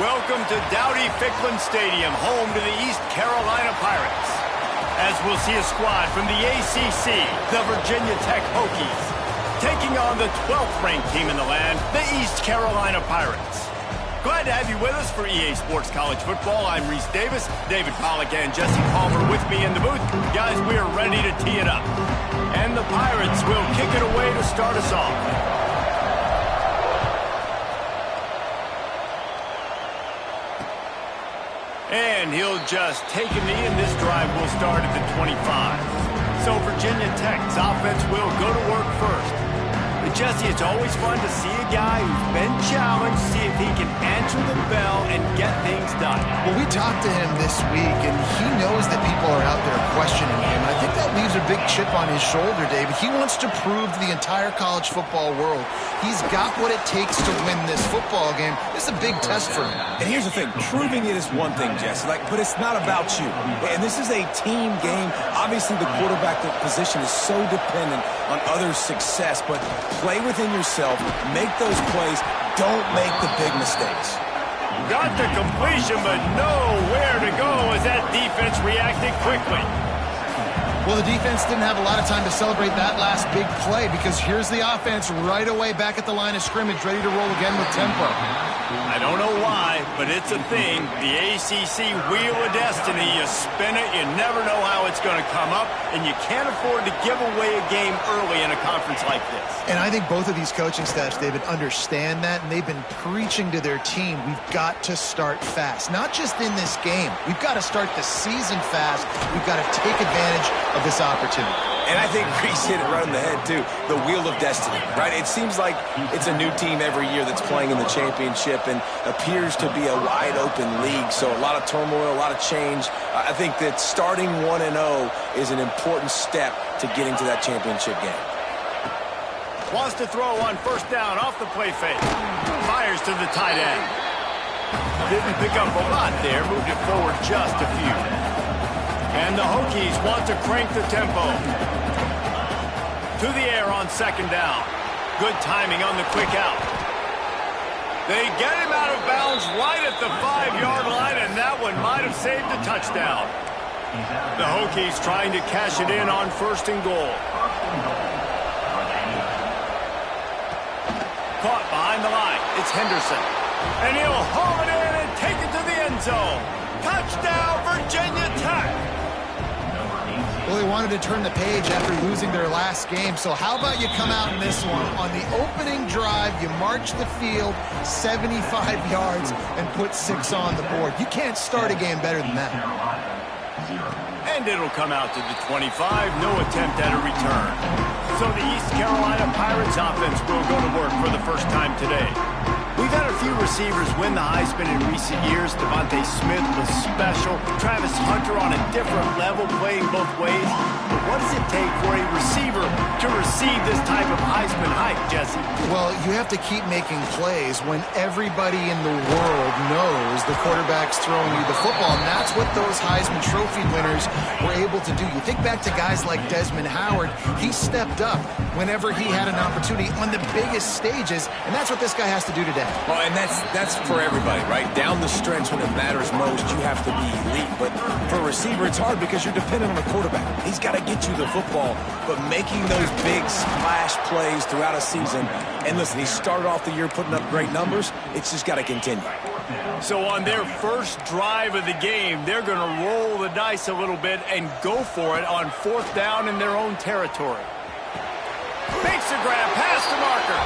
Welcome to Dowdy-Ficklen Stadium, home to the East Carolina Pirates. As we'll see a squad from the ACC, the Virginia Tech Hokies, taking on the 12th-ranked team in the land, the East Carolina Pirates. Glad to have you with us for EA Sports College Football. I'm Reese Davis, David Pollack, and Jesse Palmer with me in the booth. Guys, we are ready to tee it up. And the Pirates will kick it away to start us off. And he'll just take a knee, and this drive will start at the 25. So Virginia Tech's offense will go to work first. But Jesse, it's always fun to see a guy who's been challenged, see if he can answer the bell and get things done. Well, we talked to him this week, and he knows that people are out there questioning him. I think that leaves a big chip on his shoulder, David. He wants to prove to the entire college football world he's got what it takes to win this football game. This is a big test for him. And here's the thing. Proving it is one thing, Jesse, but it's not about you. And this is a team game. Obviously, the quarterback position is so dependent on others' success, but play within yourself, make those plays, don't make the big mistakes. Got the completion, but nowhere to go as that defense reacted quickly. Well, the defense didn't have a lot of time to celebrate that last big play because here's the offense right away back at the line of scrimmage, ready to roll again with tempo. I don't know why, but it's a thing. The ACC Wheel of Destiny, you spin it, you never know how it's going to come up, and you can't afford to give away a game early in a conference like this. And I think both of these coaching staffs, David, understand that, and they've been preaching to their team, we've got to start fast. Not just in this game. We've got to start the season fast. We've got to take advantage of this opportunity. And I think Reese hit it right on the head, too. The Wheel of Destiny, right? It seems like it's a new team every year that's playing in the championship and appears to be a wide-open league. So a lot of turmoil, a lot of change. I think that starting 1-0 is an important step to getting to that championship game. Wants to throw on first down off the play fake. Fires to the tight end. Didn't pick up a lot there. Moved it forward just a few. And the Hokies want to crank the tempo. To the air on second down. Good timing on the quick out. They get him out of bounds right at the 5-yard line, and that one might have saved a touchdown. The Hokies trying to cash it in on first and goal. Caught behind the line. It's Henderson. And he'll haul it in and take it to the end zone. Touchdown, Virginia Tech. Well, they wanted to turn the page after losing their last game, so how about you come out in this one? On the opening drive, you march the field 75 yards and put 6 on the board. You can't start a game better than that. And it'll come out to the 25. No attempt at a return. So the East Carolina Pirates offense will go to work for the first time today. We've had a few receivers win the Heisman in recent years. Devontae Smith was special. Travis Hunter on a different level, playing both ways. But what does it take for a receiver to receive this type of Heisman hype, Jesse? Well, you have to keep making plays when everybody in the world knows the quarterback's throwing you the football, and that's what those Heisman Trophy winners were able to do. You think back to guys like Desmond Howard. He stepped up whenever he had an opportunity on the biggest stages, and that's what this guy has to do today. Well, and that's for everybody, right? Down the stretch when it matters most, you have to be elite. But for a receiver, it's hard because you're dependent on the quarterback. He's got to get you the football. But making those big splash plays throughout a season, and listen, he started off the year putting up great numbers. It's just got to continue. So on their first drive of the game, they're going to roll the dice a little bit and go for it on fourth down in their own territory. Makes a grab past the marker.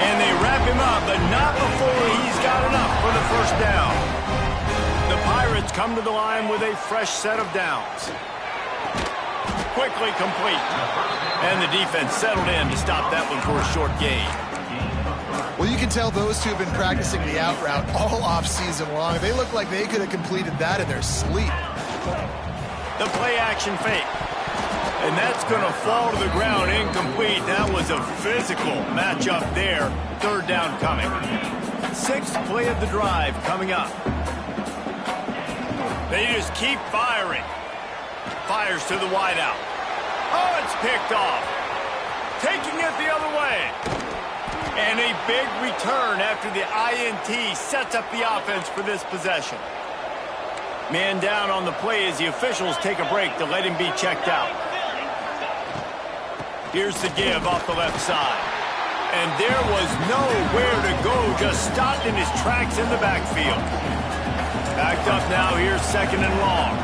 And they wrap him up, but not before he's got enough for the first down. The Pirates come to the line with a fresh set of downs. Quickly complete. And the defense settled in to stop that one for a short gain. Well, you can tell those two have been practicing the out route all off-season long. They look like they could have completed that in their sleep. The play-action fake. And that's going to fall to the ground incomplete. That was a physical matchup there. Third down coming. Sixth play of the drive coming up. They just keep firing. Fires to the wideout. Oh, it's picked off. Taking it the other way. And a big return after the INT sets up the offense for this possession. Man down on the play as the officials take a break to let him be checked out. Here's the give off the left side. And there was nowhere to go, just stopped in his tracks in the backfield. Backed up now, here's second and long.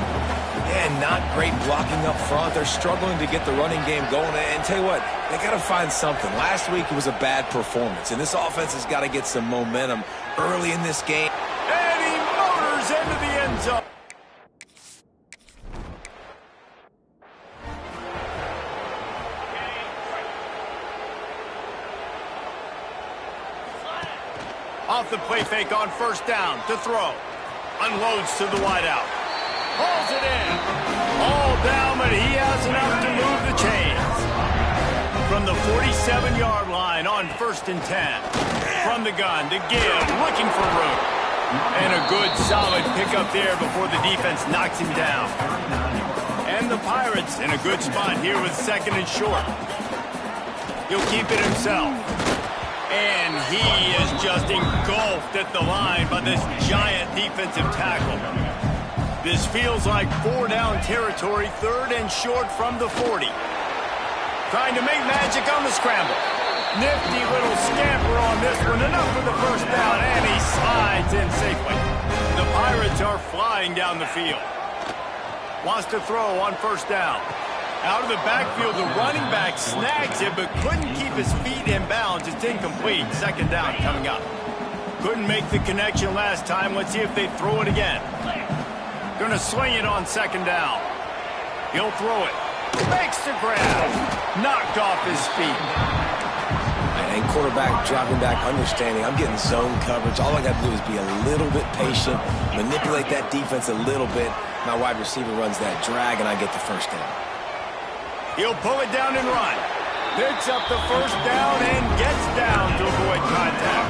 Yeah, not great blocking up front. They're struggling to get the running game going. And tell you what, they got to find something. Last week it was a bad performance, and this offense has got to get some momentum early in this game. And he motors into the end zone. Off the play fake on first down to throw. Unloads to the wideout. Hauls it in. All down, but he has enough to move the chains. From the 47-yard line on 1st and 10. From the gun to give, looking for room. And a good, solid pickup there before the defense knocks him down. And the Pirates in a good spot here with second and short. He'll keep it himself. And he is just engulfed at the line by this giant defensive tackle. This feels like 4-down territory, 3rd and short from the 40. Trying to make magic on the scramble. Nifty little scamper on this one, enough for the first down, and he slides in safely. The Pirates are flying down the field. Wants to throw on first down. Out of the backfield, the running back snags it, but couldn't keep his feet in bounds. It's incomplete. Second down coming up. Couldn't make the connection last time. Let's see if they throw it again. Gonna swing it on second down. He'll throw it. Makes the grab. Knocked off his feet. And quarterback dropping back, understanding I'm getting zone coverage. All I got to do is be a little bit patient, manipulate that defense a little bit. My wide receiver runs that drag, and I get the first down. He'll pull it down and run. Picks up the first down and gets down to avoid contact.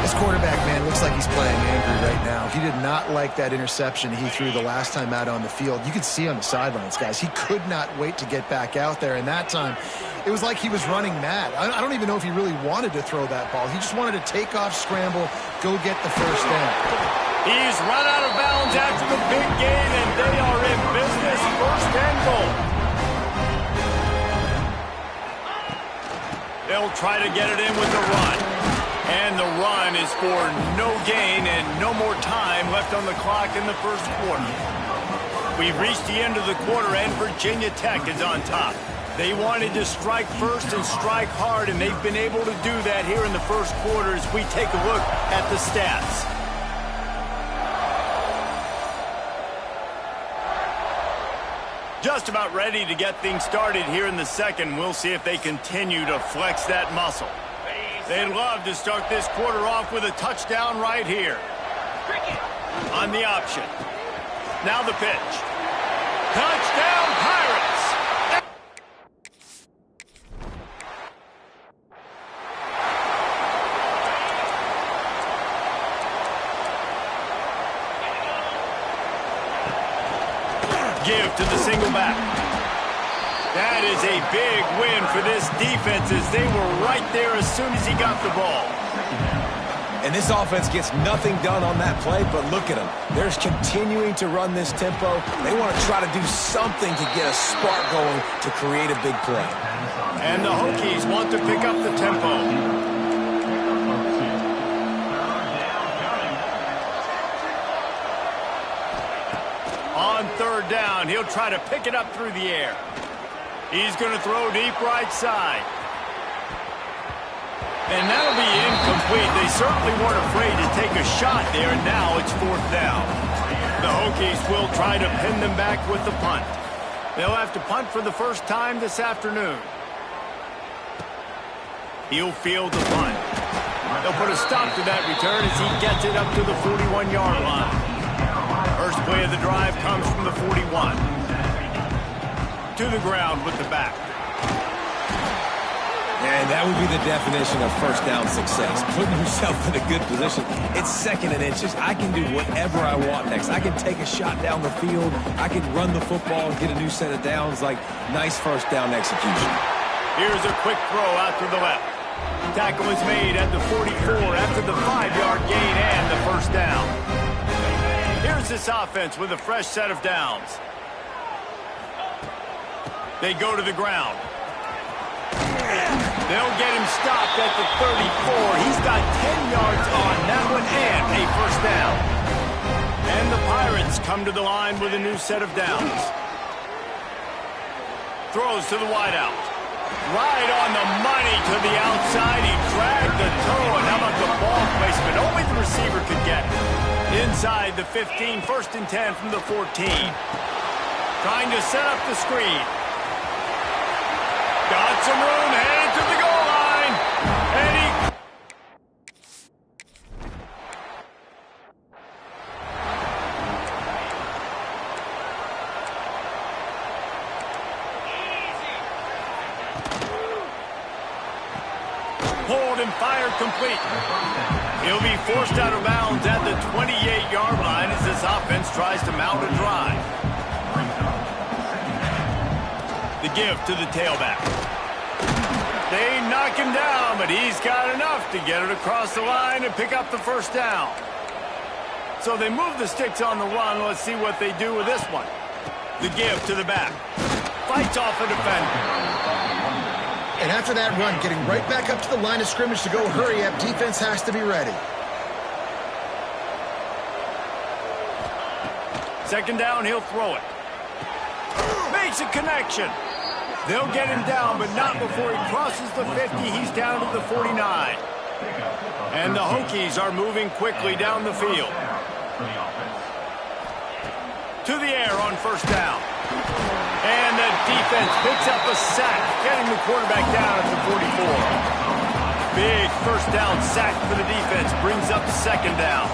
This quarterback, man, looks like he's playing angry right now. He did not like that interception he threw the last time out on the field. You could see on the sidelines, guys, he could not wait to get back out there. And that time, it was like he was running mad. I don't even know if he really wanted to throw that ball. He just wanted to take off, scramble, go get the first down. He's run out of bounds after the big gain, and they are in business. First and goal. They'll try to get it in with the run. And the run is for no gain and no more time left on the clock in the first quarter. We've reached the end of the quarter, and Virginia Tech is on top. They wanted to strike first and strike hard, and they've been able to do that here in the first quarter as we take a look at the stats. Just about ready to get things started here in the second. We'll see if they continue to flex that muscle. They'd love to start this quarter off with a touchdown right here. On the option. Now the pitch. Touchdown, Pirates! Give to the single back. That is a big win for this defense as they were right there as soon as he got the ball. And this offense gets nothing done on that play, but look at them. They're continuing to run this tempo. They want to try to do something to get a spark going to create a big play. And the Hokies want to pick up the tempo. On third down, he'll try to pick it up through the air. He's going to throw deep right side. And that'll be incomplete. They certainly weren't afraid to take a shot there, and now it's fourth down. The Hokies will try to pin them back with the punt. They'll have to punt for the first time this afternoon. He'll field the punt. They'll put a stop to that return as he gets it up to the 41-yard line. First play of the drive comes from the 41. To the ground with the back. And that would be the definition of first down success. Putting yourself in a good position. It's second and inches. I can do whatever I want next. I can take a shot down the field. I can run the football and get a new set of downs. Like, nice first down execution. Here's a quick throw out to the left. Tackle is made at the 44 after the 5-yard gain and the first down. Here's this offense with a fresh set of downs. They go to the ground. They'll get him stopped at the 34. He's got 10 yards on that one and a first down. And the Pirates come to the line with a new set of downs. Throws to the wideout. Right on the money to the outside. He dragged the toe. And how about the ball placement? Only the receiver could get it. Inside the 15, 1st and 10 from the 14. Trying to set up the screen. Got some room, headed to the goal line. And he... Pulled and fired complete. He'll be forced out of bounds at the 28-yard line as this offense tries to mount a drive. The give to the tailback. They knock him down, but he's got enough to get it across the line and pick up the first down. So they move the sticks on the run. Let's see what they do with this one. The give to the back. Fights off a defender. And after that run, getting right back up to the line of scrimmage to go hurry up, defense has to be ready. Second down, he'll throw it. Makes a connection. They'll get him down, but not before he crosses the 50. He's down to the 49. And the Hokies are moving quickly down the field. To the air on first down. And the defense picks up a sack, getting the quarterback down at the 44. Big first down sack for the defense, brings up second down.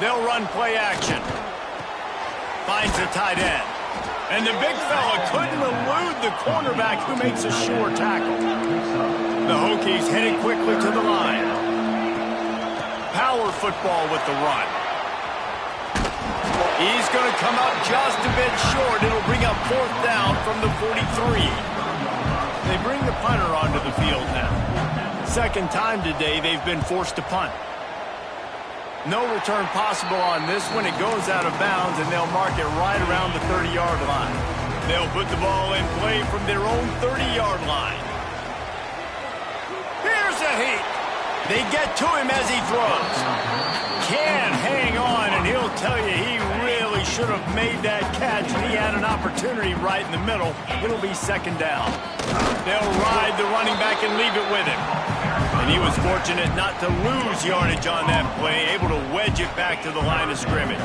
They'll run play action. Finds a tight end. And the big fella couldn't elude the cornerback who makes a sure tackle. The Hokies headed quickly to the line. Power football with the run. He's going to come up just a bit short. It'll bring up fourth down from the 43. They bring the punter onto the field now. Second time today they've been forced to punt. No return possible on this one. It goes out of bounds, and they'll mark it right around the 30-yard line. They'll put the ball in play from their own 30-yard line. Here's a heat. They get to him as he throws. Can't hang on, and he'll tell you he really should have made that catch, and he had an opportunity right in the middle. It'll be second down. They'll ride the running back and leave it with him. And he was fortunate not to lose yardage on that play, able to wedge it back to the line of scrimmage.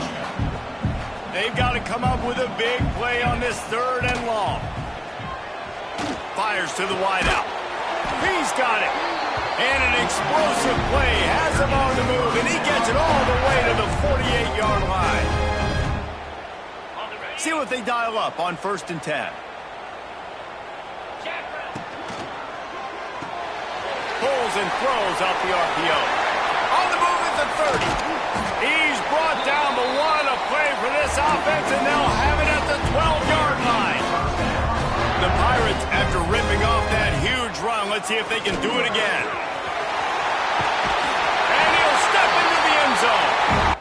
They've got to come up with a big play on this 3rd and long. Fires to the wideout. He's got it. And an explosive play has him on the move, and he gets it all the way to the 48-yard line. See what they dial up on 1st and 10. Pulls and throws off the RPO. On the move at the 30. He's brought down, but what a play for this offense, and they'll have it at the 12-yard line. The Pirates, after ripping off that huge run, let's see if they can do it again. And he'll step into the end zone.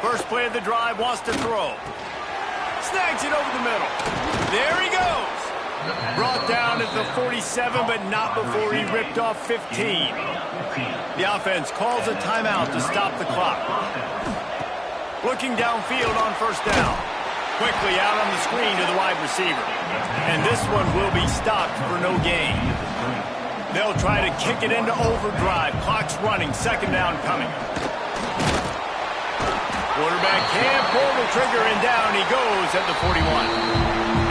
First play of the drive, wants to throw. Snags it over the middle. There he goes. Brought down at the 47, but not before he ripped off 15. The offense calls a timeout to stop the clock. Looking downfield on first down. Quickly out on the screen to the wide receiver. And this one will be stopped for no gain. They'll try to kick it into overdrive. Clock's running. Second down coming. Quarterback can't pull the trigger, and down he goes at the 41.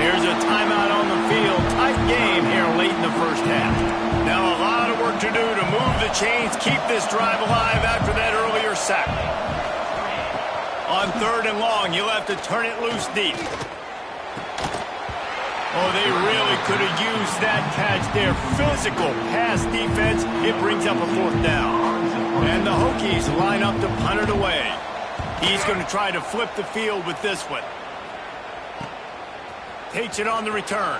Here's a timeout on the field. Tight game here late in the first half. Now a lot of work to do to move the chains, keep this drive alive after that earlier sack. On 3rd and long, you'll have to turn it loose deep. Oh, they really could have used that catch there. Physical pass defense. It brings up a 4th down. And the Hokies line up to punt it away. He's going to try to flip the field with this one. Takes it on the return.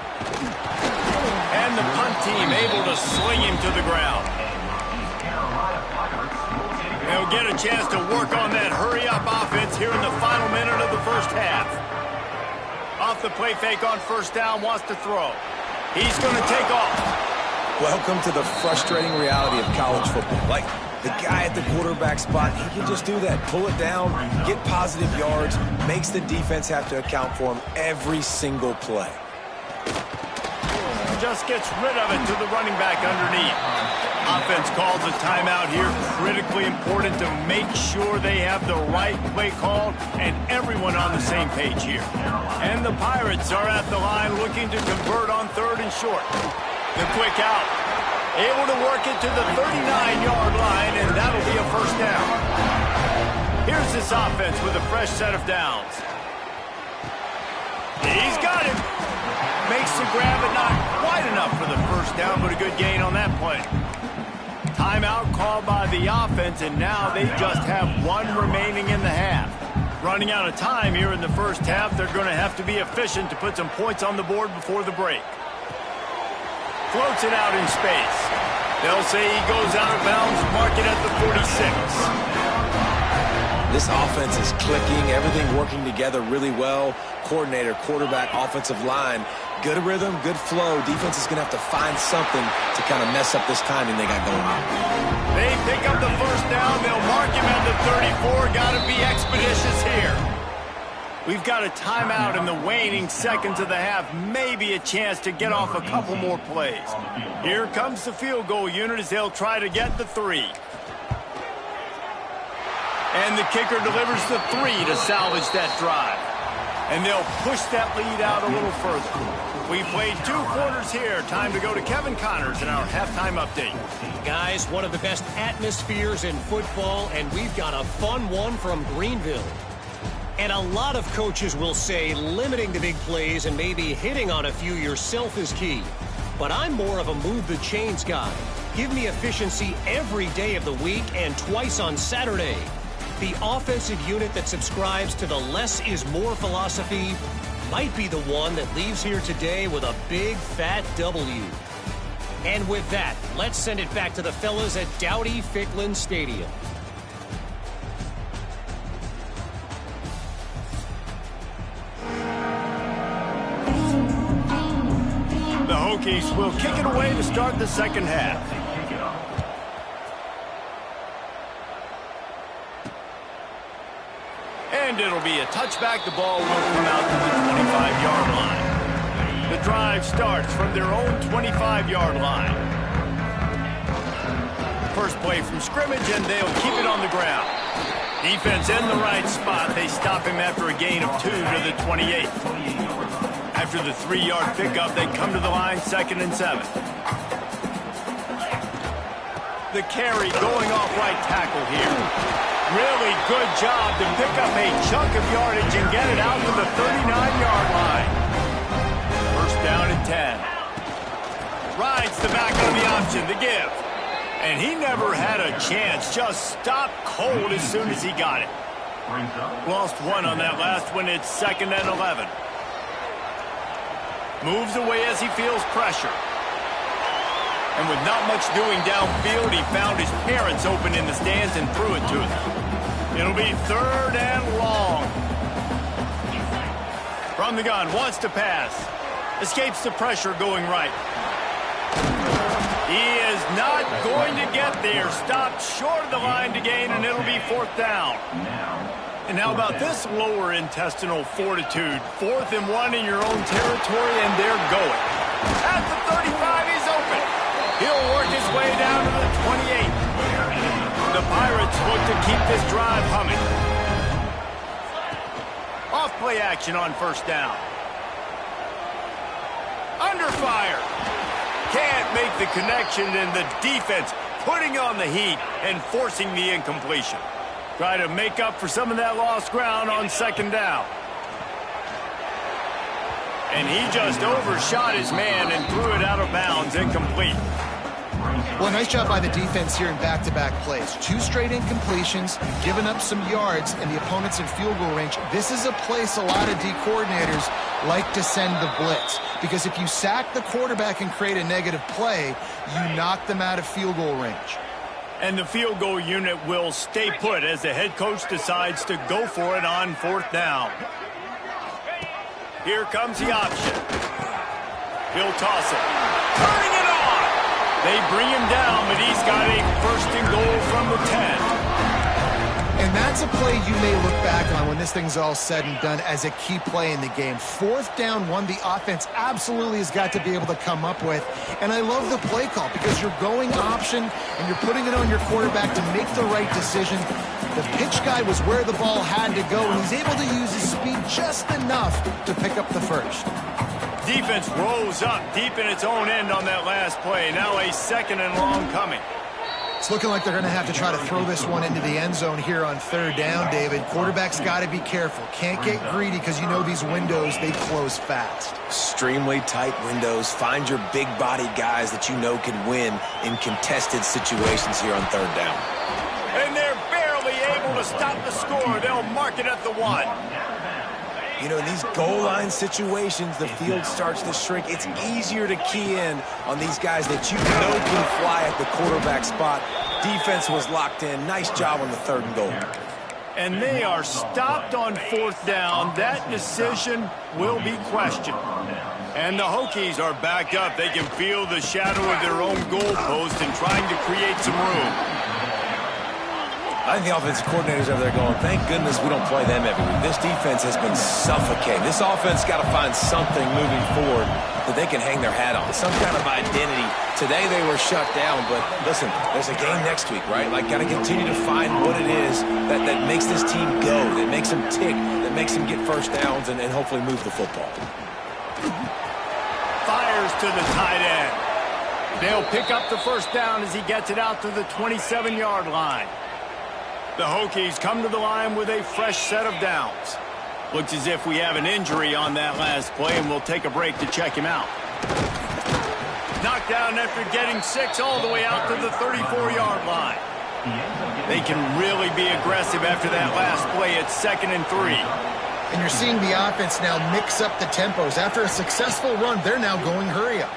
And the punt team able to sling him to the ground. They'll get a chance to work on that hurry-up offense here in the final minute of the first half. Off the play fake on 1st down, wants to throw. He's going to take off. Welcome to the frustrating reality of college football. Like, the guy at the quarterback spot, he can just do that. Pull it down, get positive yards, makes the defense have to account for him every single play. Just gets rid of it to the running back underneath. Offense calls a timeout here. Critically important to make sure they have the right play call and everyone on the same page here. And the Pirates are at the line looking to convert on 3rd and short. The quick out. Able to work it to the 39-yard line, and that'll be a 1st down. Here's this offense with a fresh set of downs. He's got it. Makes the grab, but not quite enough for the 1st down, but a good gain on that play. Timeout called by the offense, and now they just have 1 remaining in the half. Running out of time here in the first half, they're going to have to be efficient to put some points on the board before the break. Floats it out in space. They'll say he goes out of bounds, mark it at the 46. This offense is clicking, everything working together really well. Coordinator, quarterback, offensive line, good rhythm, good flow. Defense is going to have to find something to kind of mess up this timing they got going on. They pick up the 1st down. They'll mark him at the 34. Got to be expeditious here. We've got a timeout in the waning seconds of the half. Maybe a chance to get off a couple more plays. Here comes the field goal unit as they'll try to get the 3. And the kicker delivers the 3 to salvage that drive. And they'll push that lead out a little further. We played 2 quarters here. Time to go to Kevin Connors in our halftime update. Guys, one of the best atmospheres in football, and we've got a fun one from Greenville. And a lot of coaches will say limiting the big plays and maybe hitting on a few yourself is key. But I'm more of a move the chains guy. Give me efficiency every day of the week and twice on Saturday. The offensive unit that subscribes to the less is more philosophy might be the one that leaves here today with a big fat W. And with that, let's send it back to the fellas at Dowdy-Ficklin Stadium. The Hokies will kick it away to start the second half. And it'll be a touchback. The ball will come out to the 25-yard line. The drive starts from their own 25-yard line. First play from scrimmage, and they'll keep it on the ground. Defense in the right spot. They stop him after a gain of 2 to the 28. After the 3-yard pickup, they come to the line, 2nd and 7. The carry going off right tackle here. Really good job to pick up a chunk of yardage and get it out to the 39-yard line. 1st down and 10. Rides the back on the option, the give. And he never had a chance, just stopped cold as soon as he got it. Lost 1 on that last one, it's 2nd and 11. Moves away as he feels pressure. And with not much doing downfield, he found his parents open in the stands and threw it to them. It'll be 3rd and long. From the gun, wants to pass. Escapes the pressure going right. He is not going to get there. Stopped short of the line to gain, and it'll be 4th down. And how about this lower intestinal fortitude? 4th and 1 in your own territory, and they're going. At the 35, he's open. He'll work his way down to the 28. The Pirates look to keep this drive humming. Off play action on 1st down. Under fire. Can't make the connection, and the defense putting on the heat and forcing the incompletion. Try to make up for some of that lost ground on 2nd down. And he just overshot his man and threw it out of bounds, incomplete. Well, nice job by the defense here in back-to-back plays. 2 straight incompletions, giving up some yards, and the opponent's in field goal range. This is a place a lot of D coordinators like to send the blitz, because if you sack the quarterback and create a negative play, you knock them out of field goal range. And the field goal unit will stay put as the head coach decides to go for it on 4th down. Here comes the option. He'll toss it. Turning it on! They bring him down, but he's got a 1st and goal from the 10. And that's a play you may look back on when this thing's all said and done as a key play in the game. 4th down, one the offense absolutely has got to be able to come up with. And I love the play call because you're going option and you're putting it on your quarterback to make the right decision. The pitch guy was where the ball had to go, and he's able to use his speed just enough to pick up the 1st. Defense rose up deep in its own end on that last play. Now a 2nd and long coming. It's looking like they're going to have to try to throw this one into the end zone here on 3rd down, David. Quarterback's got to be careful. Can't get greedy because you know these windows, they close fast. Extremely tight windows. Find your big-bodied guys that you know can win in contested situations here on 3rd down. And they're barely able to stop the score. They'll mark it at the 1. You know, in these goal line situations, the field starts to shrink. It's easier to key in on these guys that you know can fly at the quarterback spot. Defense was locked in. Nice job on the 3rd and goal. And they are stopped on 4th down. That decision will be questioned. And the Hokies are backed up. They can feel the shadow of their own goalpost and trying to create some room. I think the offensive coordinators over there going, thank goodness we don't play them every week. This defense has been suffocating. This offense got to find something moving forward that they can hang their hat on, some kind of identity. Today they were shut down, but listen, there's a game next week, right? Like, got to continue to find what it is that makes this team go, that makes them tick, that makes them get 1st downs and hopefully move the football. Fires to the tight end. They'll pick up the 1st down as he gets it out to the 27-yard line. The Hokies come to the line with a fresh set of downs. Looks as if we have an injury on that last play, and we'll take a break to check him out. Knocked down after getting 6 all the way out to the 34-yard line. They can really be aggressive after that last play. It's 2nd and 3. And you're seeing the offense now mix up the tempos. After a successful run, they're now going hurry up.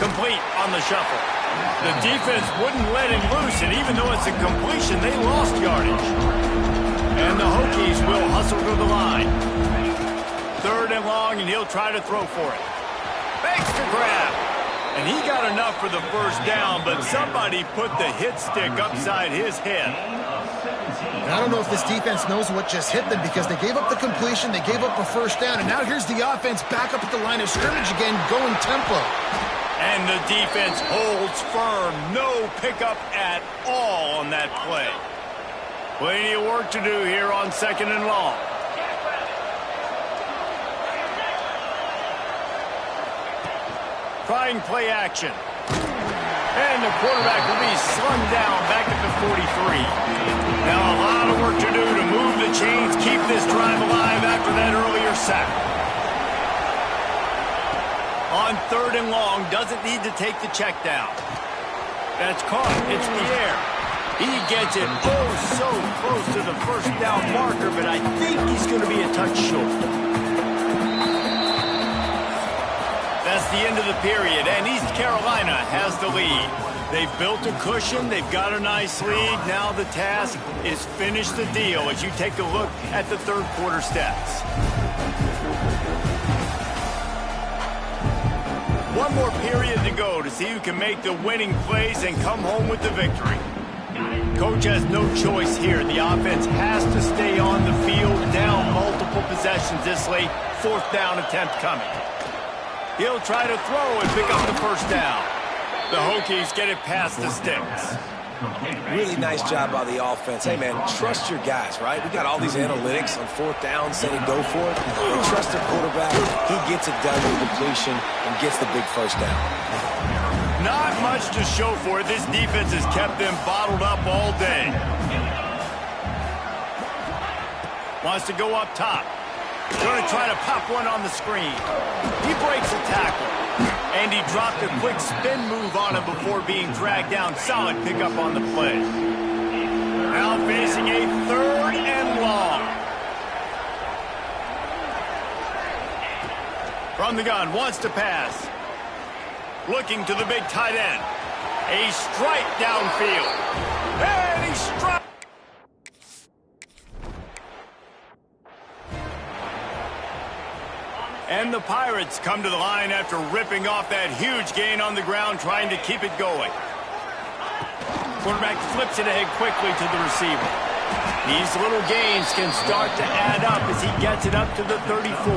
Complete on the shuffle. The defense wouldn't let him loose, and even though it's a completion, they lost yardage. And the Hokies will hustle to the line. 3rd and long, and he'll try to throw for it. Makes the grab. And he got enough for the 1st down, but somebody put the hit stick upside his head. And I don't know if this defense knows what just hit them because they gave up the completion, they gave up a 1st down, and now here's the offense back up at the line of scrimmage again, going tempo. And the defense holds firm. No pickup at all on that play. Plenty of work to do here on 2nd and long. Trying play action. And the quarterback will be slung down back at the 43. Now a lot of work to do to move the chains, keep this drive alive after that earlier sack. On 3rd and long, doesn't need to take the check down. That's caught. It's the air. He gets it so close to the 1st down marker, but I think he's going to be a touch short. That's the end of the period, and East Carolina has the lead. They've built a cushion. They've got a nice lead. Now the task is finish the deal as you take a look at the 3rd quarter stats. One more period to go to see who can make the winning plays and come home with the victory. Coach has no choice here. The offense has to stay on the field, down multiple possessions this late. 4th down attempt coming. He'll try to throw and pick up the 1st down. The Hokies get it past the sticks. Really nice job by the offense. Hey, man, trust your guys, right? We got all these analytics on 4th down, say to go for it. They trust their quarterback. He gets it done with completion and gets the big 1st down. Not much to show for it. This defense has kept them bottled up all day. Wants to go up top. Going to try to pop one on the screen. He breaks a tackle. And he dropped a quick spin move on him before being dragged down. Solid pickup on the play. Now facing a 3rd and long. From the gun, wants to pass. Looking to the big tight end. A strike downfield. And he struck. And the Pirates come to the line after ripping off that huge gain on the ground, trying to keep it going. Quarterback flips it ahead quickly to the receiver. These little gains can start to add up as he gets it up to the 34.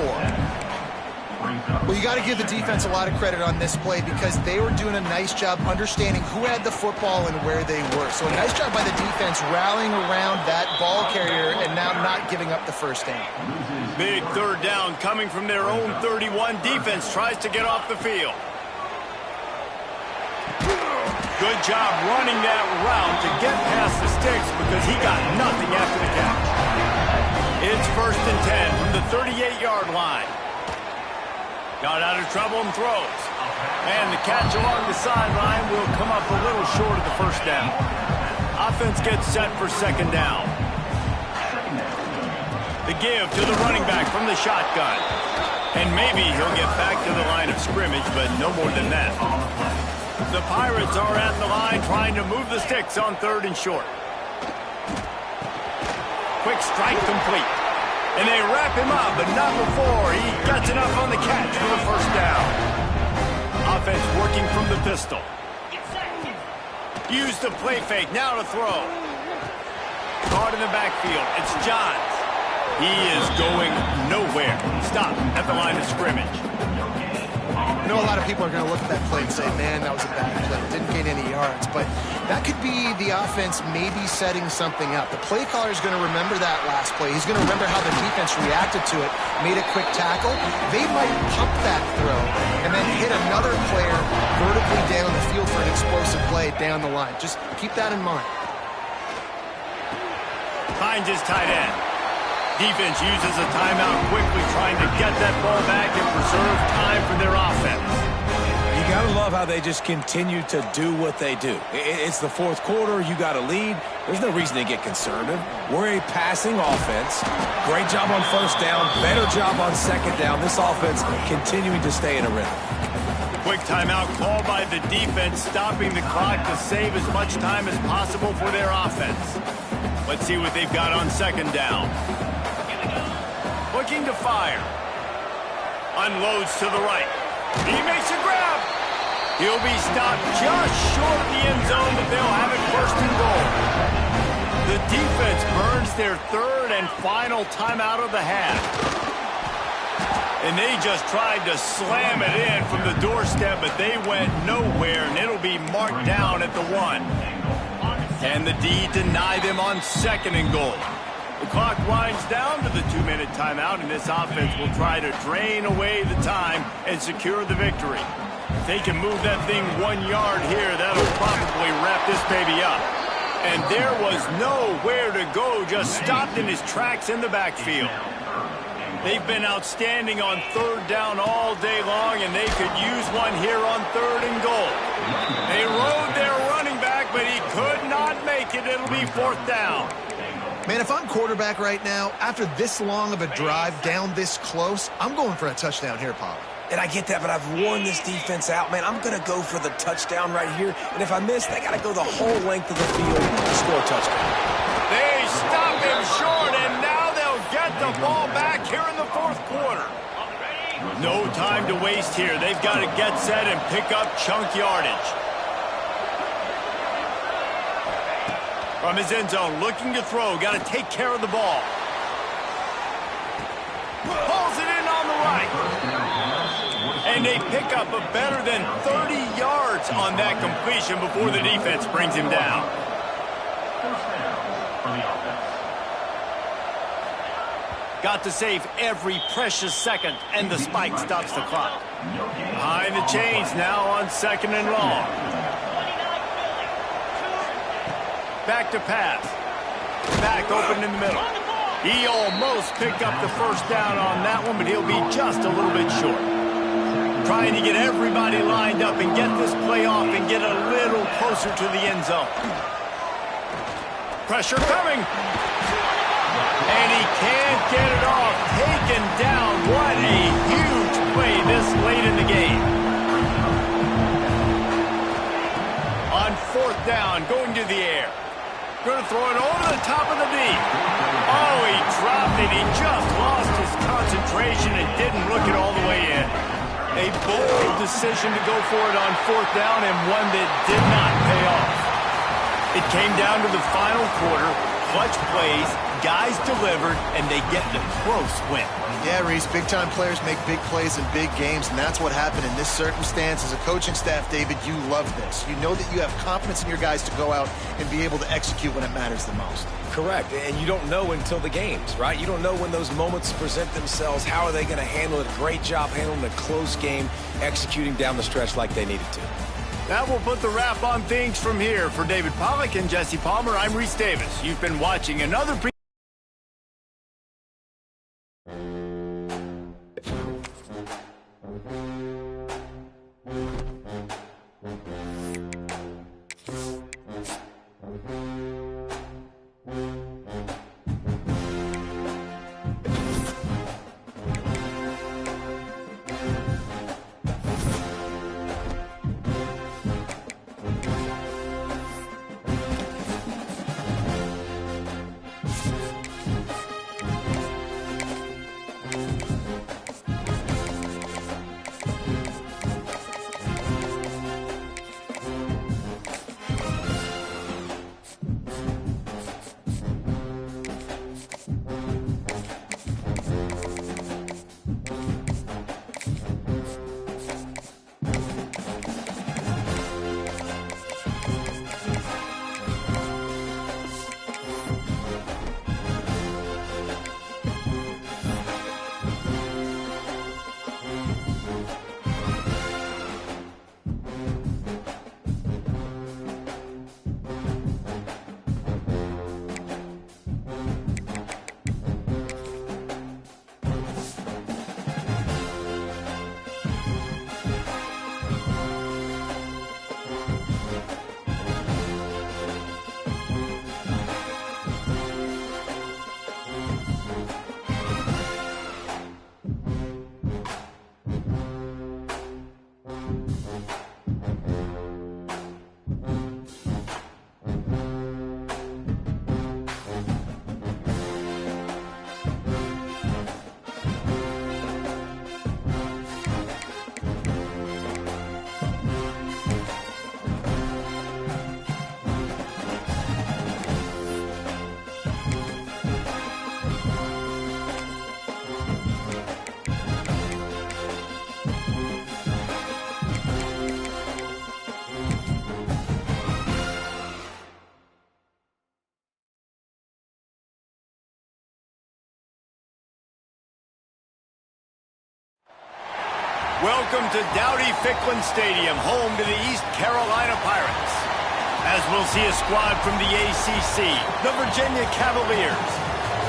Well, you got to give the defense a lot of credit on this play because they were doing a nice job understanding who had the football and where they were. So a nice job by the defense rallying around that ball carrier and now not giving up the first down. Big 3rd down coming from their own 31. Defense tries to get off the field. Good job running that route to get past the sticks because he got nothing after the catch. It's 1st and 10 from the 38-yard line. Got out of trouble and throws. And the catch along the sideline will come up a little short of the first down. Offense gets set for 2nd down. The give to the running back from the shotgun. And maybe he'll get back to the line of scrimmage, but no more than that. The Pirates are at the line trying to move the sticks on 3rd and short. Quick strike complete. And they wrap him up, but not before he gets enough on the catch for the first down. Offense working from the pistol. Use the play fake, now to throw. Caught in the backfield, it's Johns. He is going nowhere. Stop at the line of scrimmage. I know a lot of people are going to look at that play and say, man, that was a bad play. Didn't gain any yards. But that could be the offense maybe setting something up. The play caller is going to remember that last play. He's going to remember how the defense reacted to it, made a quick tackle. They might pump that throw and then hit another player vertically down the field for an explosive play down the line. Just keep that in mind. Finds his tight end. Defense uses a timeout quickly, trying to get that ball back and preserve time for their offense. You got to love how they just continue to do what they do. It's the 4th quarter. You got a lead. There's no reason to get conservative. We're a passing offense. Great job on 1st down. Better job on 2nd down. This offense continuing to stay in a rhythm. Quick timeout called by the defense, stopping the clock to save as much time as possible for their offense. Let's see what they've got on 2nd down. Looking to fire. Unloads to the right. He makes a grab. He'll be stopped just short of the end zone, but they'll have it 1st and goal. The defense burns their 3rd and final timeout of the half. And they just tried to slam it in from the doorstep, but they went nowhere, and it'll be marked down at the 1. And the D deny them on 2nd and goal. The clock winds down to the 2-minute timeout, and this offense will try to drain away the time and secure the victory. If they can move that thing 1 yard here, that'll probably wrap this baby up. And there was nowhere to go, just stopped in his tracks in the backfield. They've been outstanding on 3rd down all day long, and they could use one here on 3rd and goal. They rode their running back, but he could not make it. It'll be 4th down. Man, if I'm quarterback right now, after this long of a drive down this close, I'm going for a touchdown here, Pop. And I get that, but I've worn this defense out, man. I'm going to go for the touchdown right here. And if I miss, they got to go the whole length of the field to score a touchdown. They stop him short, and now they'll get the ball back here in the 4th quarter. No time to waste here. They've got to get set and pick up chunk yardage. From his end zone, looking to throw. Got to take care of the ball. Pulls it in on the right. And they pick up a better than 30 yards on that completion before the defense brings him down. Got to save every precious second, and the spike stops the clock. Behind the chains now on 2nd and long. Back to pass. Back open in the middle. He almost picked up the first down on that one, but he'll be just a little bit short. Trying to get everybody lined up and get this play off and get a little closer to the end zone. Pressure coming. And he can't get it off. Taken down. What a huge play this late in the game. On fourth down, going to the air. Going to throw it over the top of the knee. Oh, he dropped it. He just lost his concentration and didn't look it all the way in. A bold decision to go for it on fourth down and one that did not pay off. It came down to the final quarter. Clutch plays, guys delivered, and they get the close win. Yeah, Reese, big-time players make big plays in big games, and that's what happened in this circumstance. As a coaching staff, David, you love this. You know that you have confidence in your guys to go out and be able to execute when it matters the most. Correct, and you don't know until the games, right? You don't know when those moments present themselves. How are they going to handle it? Great job handling a close game, executing down the stretch like they needed to. That will put the wrap on things from here. For David Pollack and Jesse Palmer, I'm Reese Davis. You've been watching another Welcome to Dowdy-Ficklin Stadium, home to the East Carolina Pirates. As we'll see a squad from the ACC, the Virginia Cavaliers,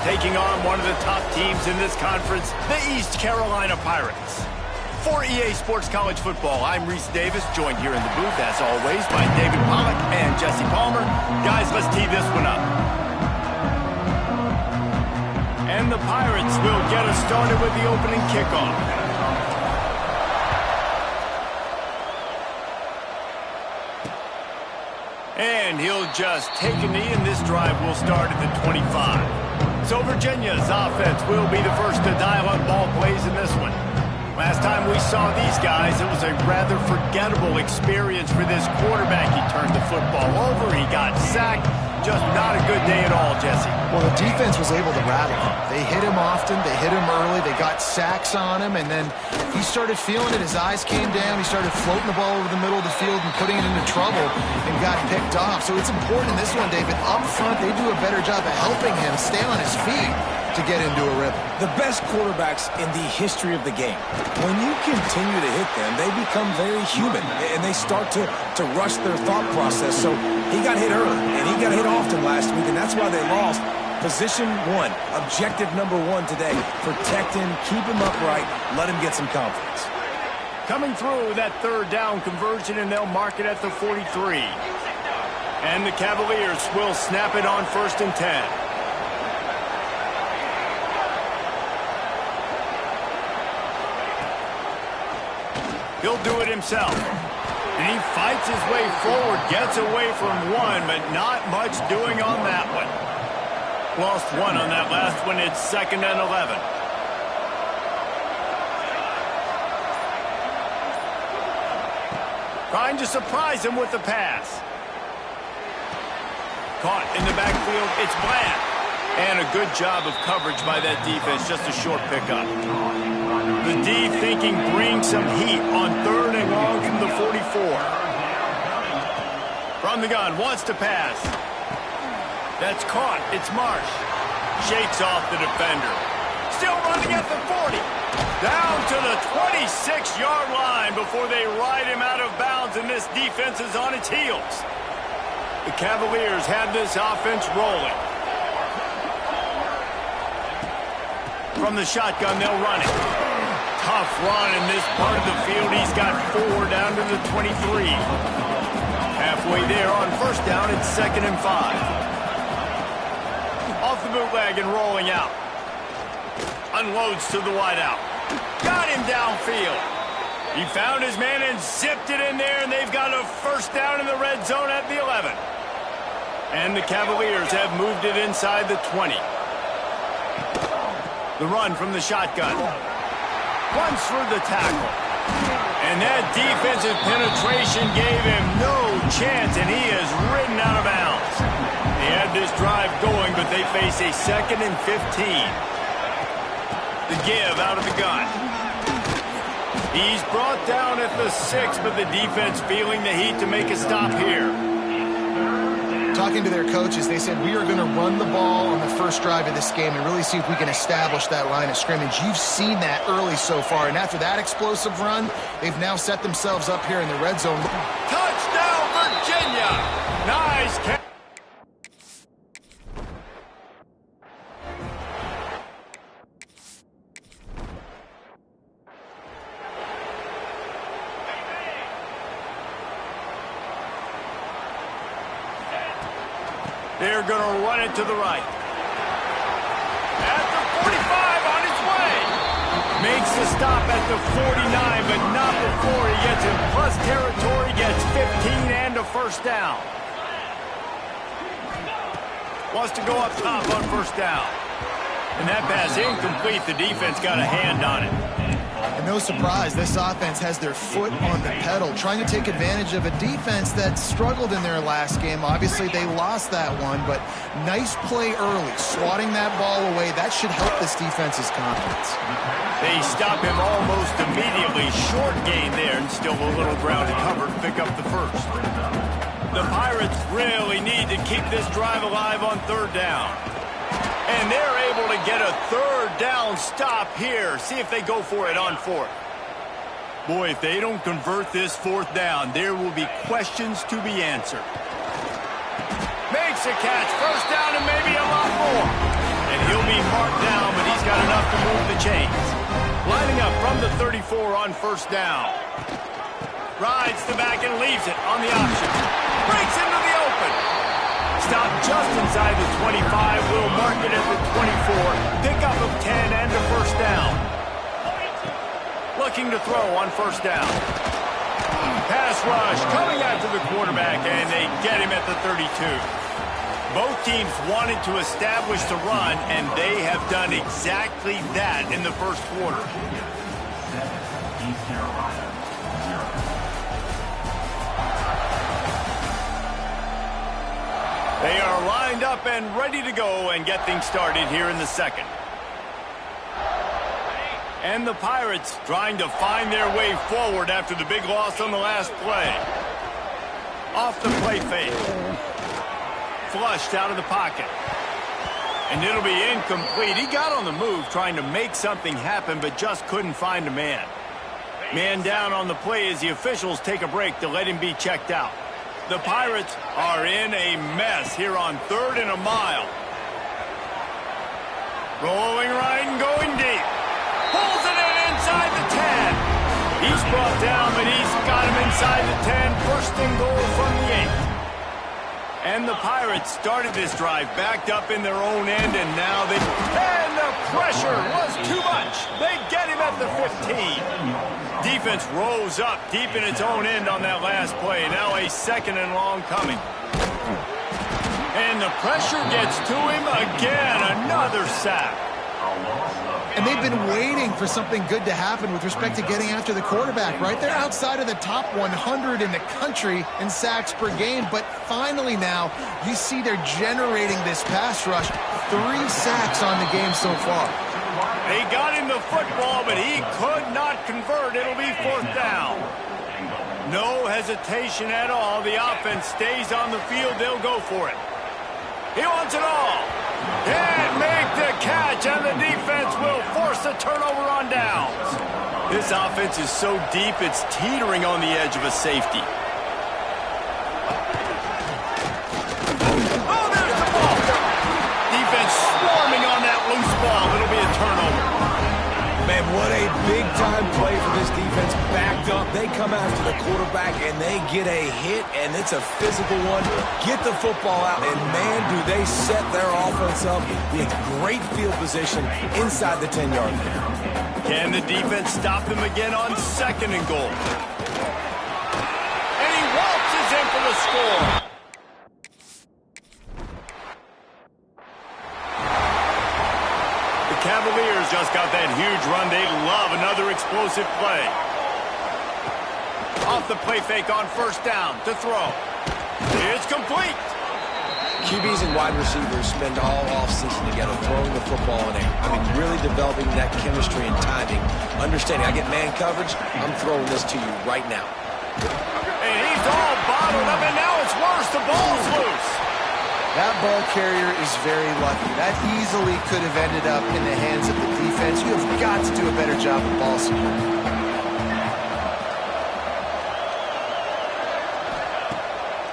taking on one of the top teams in this conference, the East Carolina Pirates. For EA Sports College Football, I'm Reese Davis, joined here in the booth, as always, by David Pollack and Jesse Palmer. Guys, let's tee this one up. And the Pirates will get us started with the opening kickoff. And he'll just take a knee, and this drive will start at the 25. So Virginia's offense will be the first to dial up ball plays in this one. Last time we saw these guys, it was a rather forgettable experience for this quarterback. He turned the football over, he got sacked. Just not a good day at all, Jesse. Well, the defense was able to rattle him. They hit him often, they hit him early, they got sacks on him, and then he started feeling it. His eyes came down, he started floating the ball over the middle of the field and putting it into trouble and got picked off. So it's important in this one, David. Up front, they do a better job of helping him stay on his feet to get into a rhythm. The best quarterbacks in the history of the game, when you continue to hit them, they become very human, and they start to rush their thought process. So he got hit early, and he got hit often last week, and that's why they lost. Position one, objective number one today. Protect him, keep him upright, let him get some confidence. Coming through with that third down conversion, and they'll mark it at the 43. And the Cavaliers will snap it on 1st and 10. He'll do it himself. And he fights his way forward, gets away from one, but not much doing on that one. Lost one on that last one. It's 2nd and 11. Trying to surprise him with the pass. Caught in the backfield. It's Bland. And a good job of coverage by that defense. Just a short pickup. The D thinking bring some heat on 3rd and long from the 44. From the gun, wants to pass. That's caught. It's Marsh. Shakes off the defender. Still running at the 40. Down to the 26-yard line before they ride him out of bounds, and this defense is on its heels. The Cavaliers have this offense rolling. From the shotgun, they'll run it. Tough run in this part of the field. He's got 4 down to the 23. Halfway there on 1st down, it's 2nd and 5. Off the bootleg and rolling out. Unloads to the wideout. Got him downfield. He found his man and zipped it in there, and they've got a 1st down in the red zone at the 11. And the Cavaliers have moved it inside the 20. The run from the shotgun. Runs through the tackle. And that defensive penetration gave him no chance, and he is ridden out of bounds. They had this drive going, but they face a 2nd and 15. The give out of the gun. He's brought down at the 6, but the defense feeling the heat to make a stop here. Talking to their coaches, they said, we are going to run the ball on the first drive of this game and really see if we can establish that line of scrimmage. You've seen that early so far, and after that explosive run, they've now set themselves up here in the red zone. Touchdown, Virginia! Nice catch. They're going to run it to the right. At the 45, on his way. Makes the stop at the 49, but not before he gets in plus territory, gets 15 and a 1st down. Wants to go up top on 1st down. And that pass incomplete. The defense got a hand on it. And no surprise, this offense has their foot on the pedal, trying to take advantage of a defense that struggled in their last game. Obviously, they lost that one, but nice play early, swatting that ball away. That should help this defense's confidence. They stop him almost immediately. Short gain there, and still a little ground to cover to pick up the 1st. The Pirates really need to keep this drive alive on 3rd down. And they're able to get a 3rd down stop here. See if they go for it on 4th. Boy, if they don't convert this 4th down, there will be questions to be answered. Makes a catch. 1st down and maybe a lot more. And he'll be marked down, but he's got enough to move the chains. Lining up from the 34 on 1st down. Rides the back and leaves it on the option. Breaks into the open. Stop just inside the 25. Will mark it at the 24. Pickup of 10 and a 1st down. Looking to throw on 1st down. Pass rush coming after the quarterback, and they get him at the 32. Both teams wanted to establish the run, and they have done exactly that in the 1st quarter. They are lined up and ready to go and get things started here in the 2nd. And the Pirates trying to find their way forward after the big loss on the last play. Off the play fake. Flushed out of the pocket. And it'll be incomplete. He got on the move trying to make something happen, but just couldn't find a man. Man down on the play as the officials take a break to let him be checked out. The Pirates are in a mess here on 3rd and a mile. Rolling right and going deep. Pulls it in inside the 10. He's brought down, but he's got him inside the 10. First and goal from the 8. And the Pirates started this drive backed up in their own end, and now they... And the pressure was too much. They get him at the 15. Defense rose up deep in its own end on that last play. Now a second and long coming. And the pressure gets to him again. Another sack. And they've been waiting for something good to happen with respect to getting after the quarterback, right? They're outside of the top 100 in the country in sacks per game, but finally now you see they're generating this pass rush. 3 sacks on the game so far. They got him the football, but he could not convert. It'll be 4th down. No hesitation at all. The offense stays on the field. They'll go for it. He wants it all. Can't make the catch, and the defense will force a turnover on downs. This offense is so deep, it's teetering on the edge of a safety. Oh, there's the ball. Defense swarming on that loose ball. It'll be a turnover. Man, what a big-time play for this defense. Backed up, they come after the quarterback, and they get a hit, and it's a physical one. Get the football out, and man, do they set their offense up with great field position inside the 10-yard line. Can the defense stop them again on 2nd and goal? And he waltzes in for the score. The Cavaliers just got that huge run. They love another explosive play. Off the play fake on 1st down to throw. It's complete. QBs and wide receivers spend all offseason together throwing the football in air. I mean, really developing that chemistry and timing. Understanding, I get man coverage, I'm throwing this to you right now. And he's all bottled up, and now it's worse. The ball's loose. That ball carrier is very lucky. That easily could have ended up in the hands of the defense. You have got to do a better job of ball security.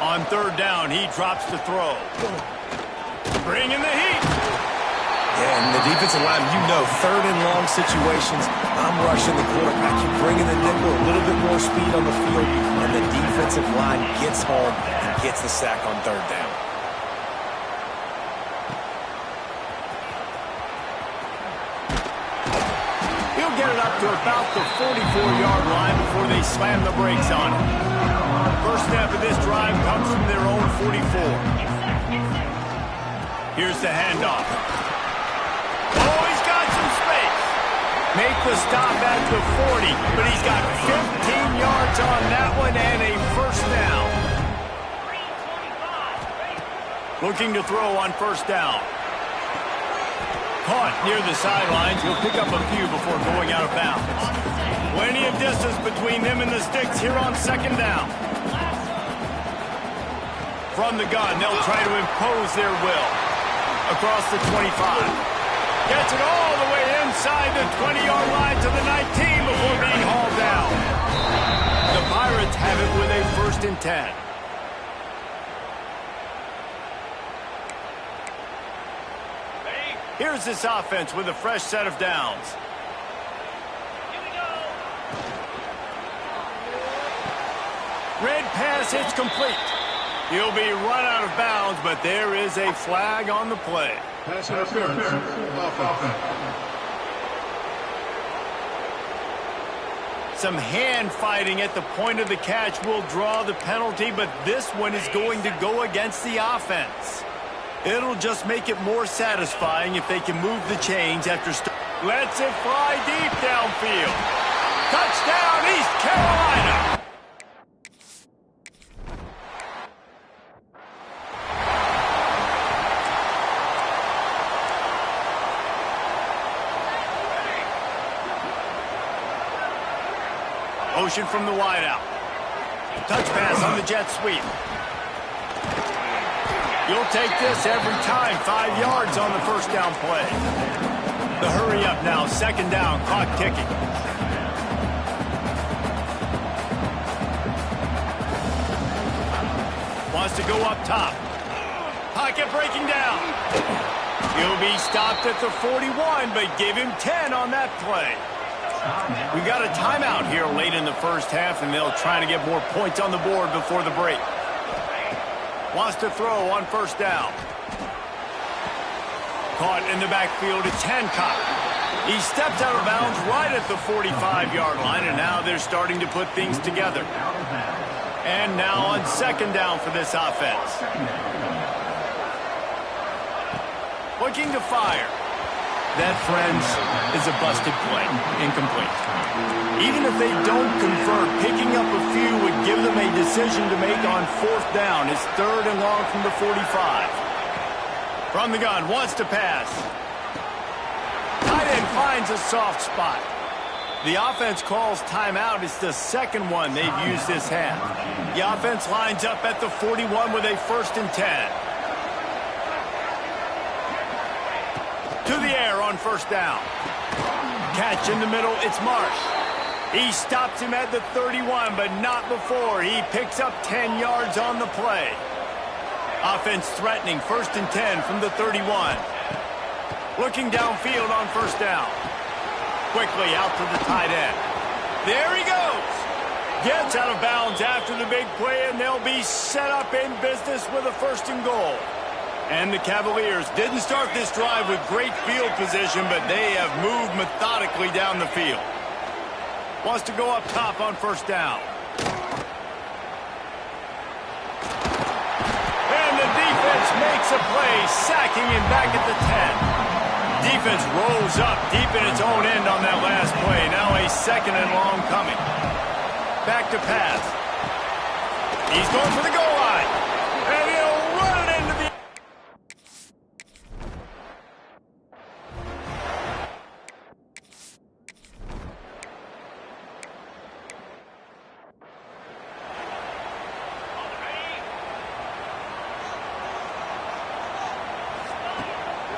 On 3rd down, he drops to throw. Bringing the heat. Yeah, and the defensive line, you know, 3rd and long situations, I'm rushing the quarterback. You're bringing the nickel, a little bit more speed on the field, and the defensive line gets home and gets the sack on 3rd down. He'll get it up to about the 44-yard line before they slam the brakes on him. First snap of this drive comes from their own 44. Here's the handoff. Oh, he's got some space. Make the stop at the 40, but he's got 15 yards on that one and a 1st down. Looking to throw on 1st down. Caught near the sidelines. He'll pick up a few before going out of bounds. Plenty of distance between them and the sticks here on 2nd down. From the gun, they'll try to impose their will. Across the 25. Gets it all the way inside the 20-yard line to the 19 before being hauled down. The Pirates have it with a 1st and 10. Here's this offense with a fresh set of downs. Here we go. Red pass hits complete. He'll be run out of bounds, but there is a flag on the play. Pass interference. Offense. Some hand fighting at the point of the catch will draw the penalty, but this one is going to go against the offense. It'll just make it more satisfying if they can move the chains after... Lets it fly deep downfield. Touchdown, East Carolina! Motion from the wideout. Touch pass on the jet sweep. You'll take this every time. 5 yards on the 1st down play. The hurry up now. 2nd down. Clock ticking. Wants to go up top. Pocket breaking down. He'll be stopped at the 41, but give him 10 on that play. We got a timeout here late in the first half, and they'll try to get more points on the board before the break. Wants to throw on first down. Caught in the backfield, it's Hancock. He stepped out of bounds right at the 45-yard line, and now they're starting to put things together. And now on second down for this offense. Looking to fire. That, friends, is a busted play. Incomplete. Even if they don't convert, picking up a few would give them a decision to make on fourth down. It's third and long from the 45. From the gun, wants to pass. Tight end finds a soft spot. The offense calls timeout. It's the second one they've used this half. The offense lines up at the 41 with a 1st and 10. To the air on first down. Catch in the middle, it's Marsh. He stops him at the 31, but not before. He picks up 10 yards on the play. Offense threatening, 1st and 10 from the 31. Looking downfield on first down. Quickly out to the tight end. There he goes. Gets out of bounds after the big play, and they'll be set up in business with a 1st and goal. And the Cavaliers didn't start this drive with great field position, but they have moved methodically down the field. Wants to go up top on first down. And the defense makes a play, sacking him back at the 10. Defense rolls up deep in its own end on that last play. Now a 2nd and long coming. Back to pass. He's going for the goal line. And he'll run it into the...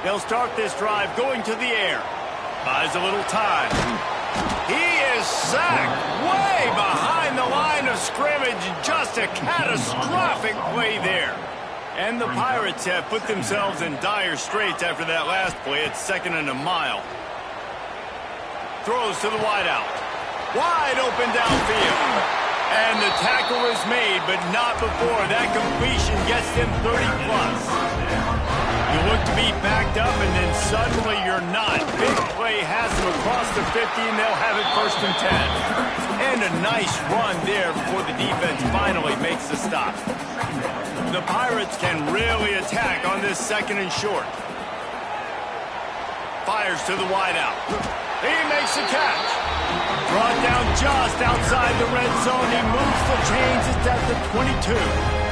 They'll start this drive going to the air. Buys a little time. He is sacked way behind the line of scrimmage. Just a catastrophic play there. And the Pirates have put themselves in dire straits after that last play. It's 2nd and a mile. Throws to the wideout. Wide open downfield. And the tackle is made, but not before. That completion gets them 30+. You look to be backed up, and then suddenly you're not. Big play has them across the 50, and they'll have it 1st and 10. And a nice run there before the defense finally makes the stop. The Pirates can really attack on this 2nd and short. Fires to the wideout. He makes the catch. Brought down just outside the red zone. He moves the chains. It's at the 22.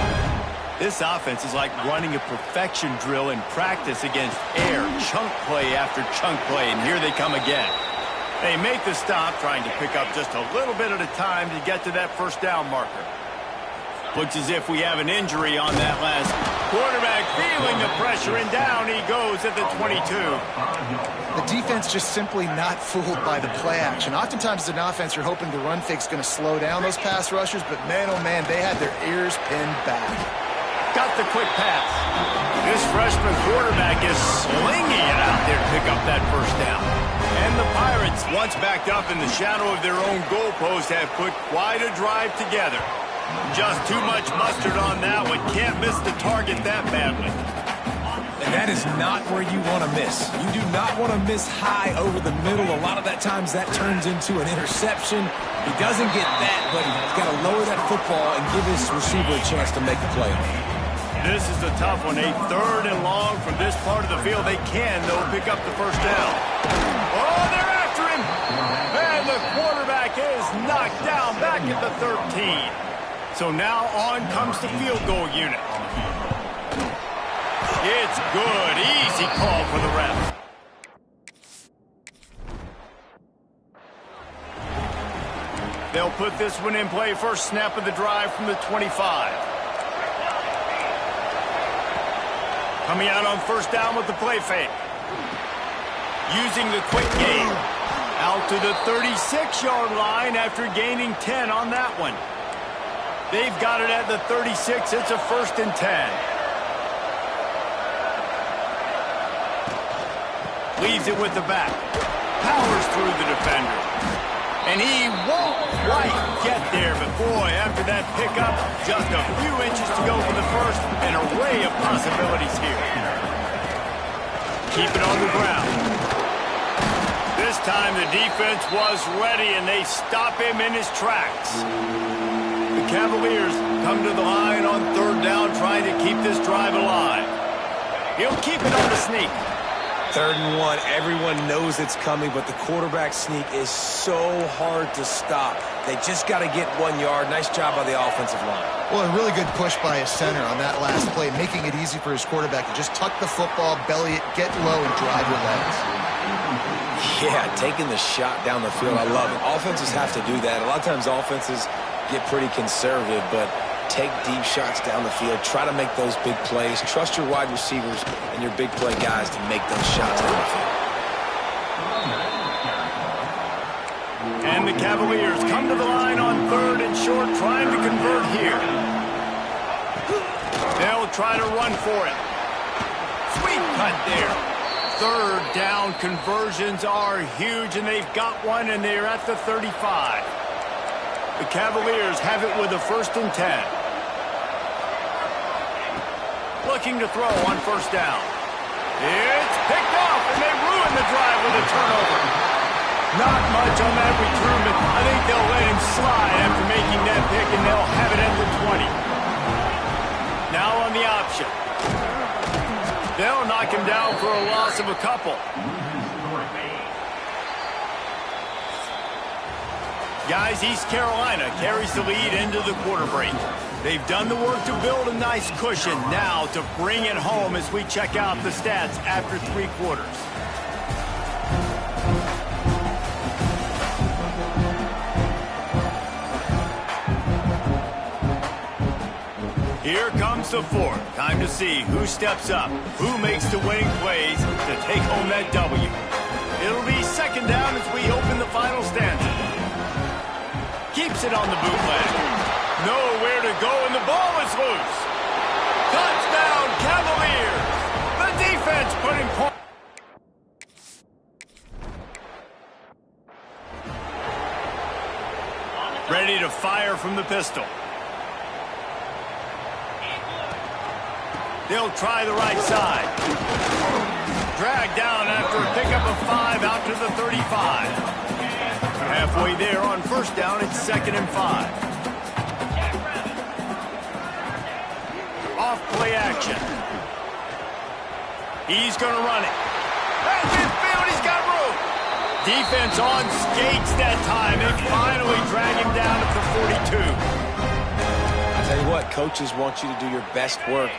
This offense is like running a perfection drill in practice against air. Chunk play after chunk play, and here they come again. They make the stop, trying to pick up just a little bit at a time to get to that 1st down marker. Looks as if we have an injury on that last quarterback, feeling the pressure, and down he goes at the 22. The defense just simply not fooled by the play action. Oftentimes as an offense, you're hoping the run fake's going to slow down those pass rushers, but man, oh man, they had their ears pinned back. Got the quick pass. This freshman quarterback is slinging it out there to pick up that 1st down. And the Pirates, once backed up in the shadow of their own goalpost, have put quite a drive together. Just too much mustard on that one. Can't miss the target that badly. And that is not where you want to miss. You do not want to miss high over the middle. A lot of that times that turns into an interception. He doesn't get that, but he's got to lower that football and give his receiver a chance to make the play. This is a tough one. A 3rd and long from this part of the field. They can, though, pick up the 1st down. Oh, they're after him. And the quarterback is knocked down back at the 13. So now on comes the field goal unit. It's good. Easy call for the ref. They'll put this one in play. First snap of the drive from the 25. Coming out on 1st down with the play fake. Using the quick game. Out to the 36-yard line after gaining 10 on that one. They've got it at the 36. It's a 1st and 10. Leaves it with the back. Powers through the defender. And he won't quite get there, but boy, after that pickup, just a few inches to go for the first. An array of possibilities here. Keep it on the ground. This time the defense was ready, and they stop him in his tracks. The Cavaliers come to the line on third down, trying to keep this drive alive. He'll keep it on the sneak. 3rd and 1, everyone knows it's coming, but the quarterback sneak is so hard to stop. They just got to get 1 yard. Nice job by the offensive line. Well, a really good push by his center on that last play, making it easy for his quarterback to just tuck the football, belly it, get low, and drive your legs. Yeah, taking the shot down the field, I love it. Offenses have to do that. A lot of times offenses get pretty conservative, but take deep shots down the field. Try to make those big plays. Trust your wide receivers and your big play guys to make those shots down the field. And the Cavaliers come to the line on 3rd and short, trying to convert here. They'll try to run for it. Sweet cut there. 3rd down conversions are huge, and they've got one, and they're at the 35. The Cavaliers have it with a 1st and 10. Looking to throw on 1st down. It's picked off, and they ruin the drive with a turnover. Not much on that return, but I think they'll let him slide after making that pick, and they'll have it at the 20. Now on the option. They'll knock him down for a loss of a couple. Guys, East Carolina carries the lead into the quarter break. They've done the work to build a nice cushion. Now to bring it home as we check out the stats after 3 quarters. Here comes the 4th. Time to see who steps up, who makes the winning plays to take home that W. It'll be 2nd down as we open the final stanza. Keeps it on the bootleg. Nowhere to go, and the ball is loose. Touchdown, Cavaliers. The defense putting points. Ready to fire from the pistol. They'll try the right side. Dragged down after a pickup of 5 out to the 35. Halfway there on 1st down, it's 2nd and 5. Off play action. He's going to run it. At midfield, he's got room. Defense on skates that time. They finally drag him down at the 42. I tell you what, coaches want you to do your best work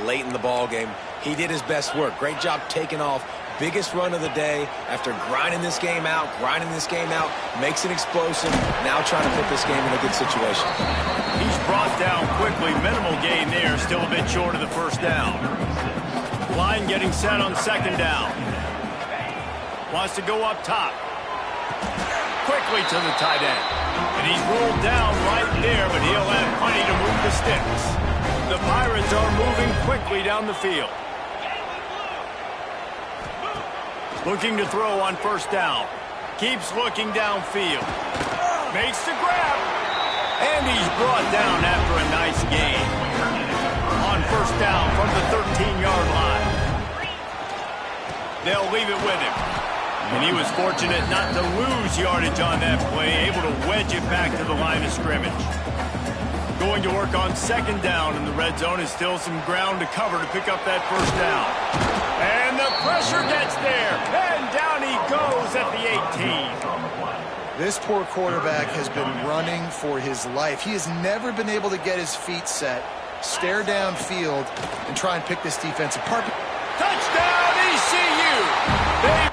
late in the ball game. He did his best work. Great job taking off. Biggest run of the day after grinding this game out, makes it explosive. Now trying to put this game in a good situation. He's brought down quickly. Minimal gain there. Still a bit short of the 1st down. Line getting set on 2nd down. Wants to go up top. Quickly to the tight end. And he's rolled down right there, but he'll have plenty to move the sticks. The Pirates are moving quickly down the field. Looking to throw on 1st down. Keeps looking downfield. Makes the grab. And he's brought down after a nice gain. On 1st down from the 13-yard line. They'll leave it with him. And he was fortunate not to lose yardage on that play, able to wedge it back to the line of scrimmage. Going to work on 2nd down in the red zone is still some ground to cover to pick up that 1st down. And the pressure gets there. And down he goes at the 18. This poor quarterback has been running for his life. He has never been able to get his feet set, stare downfield, and try and pick this defense apart. Touchdown, ECU!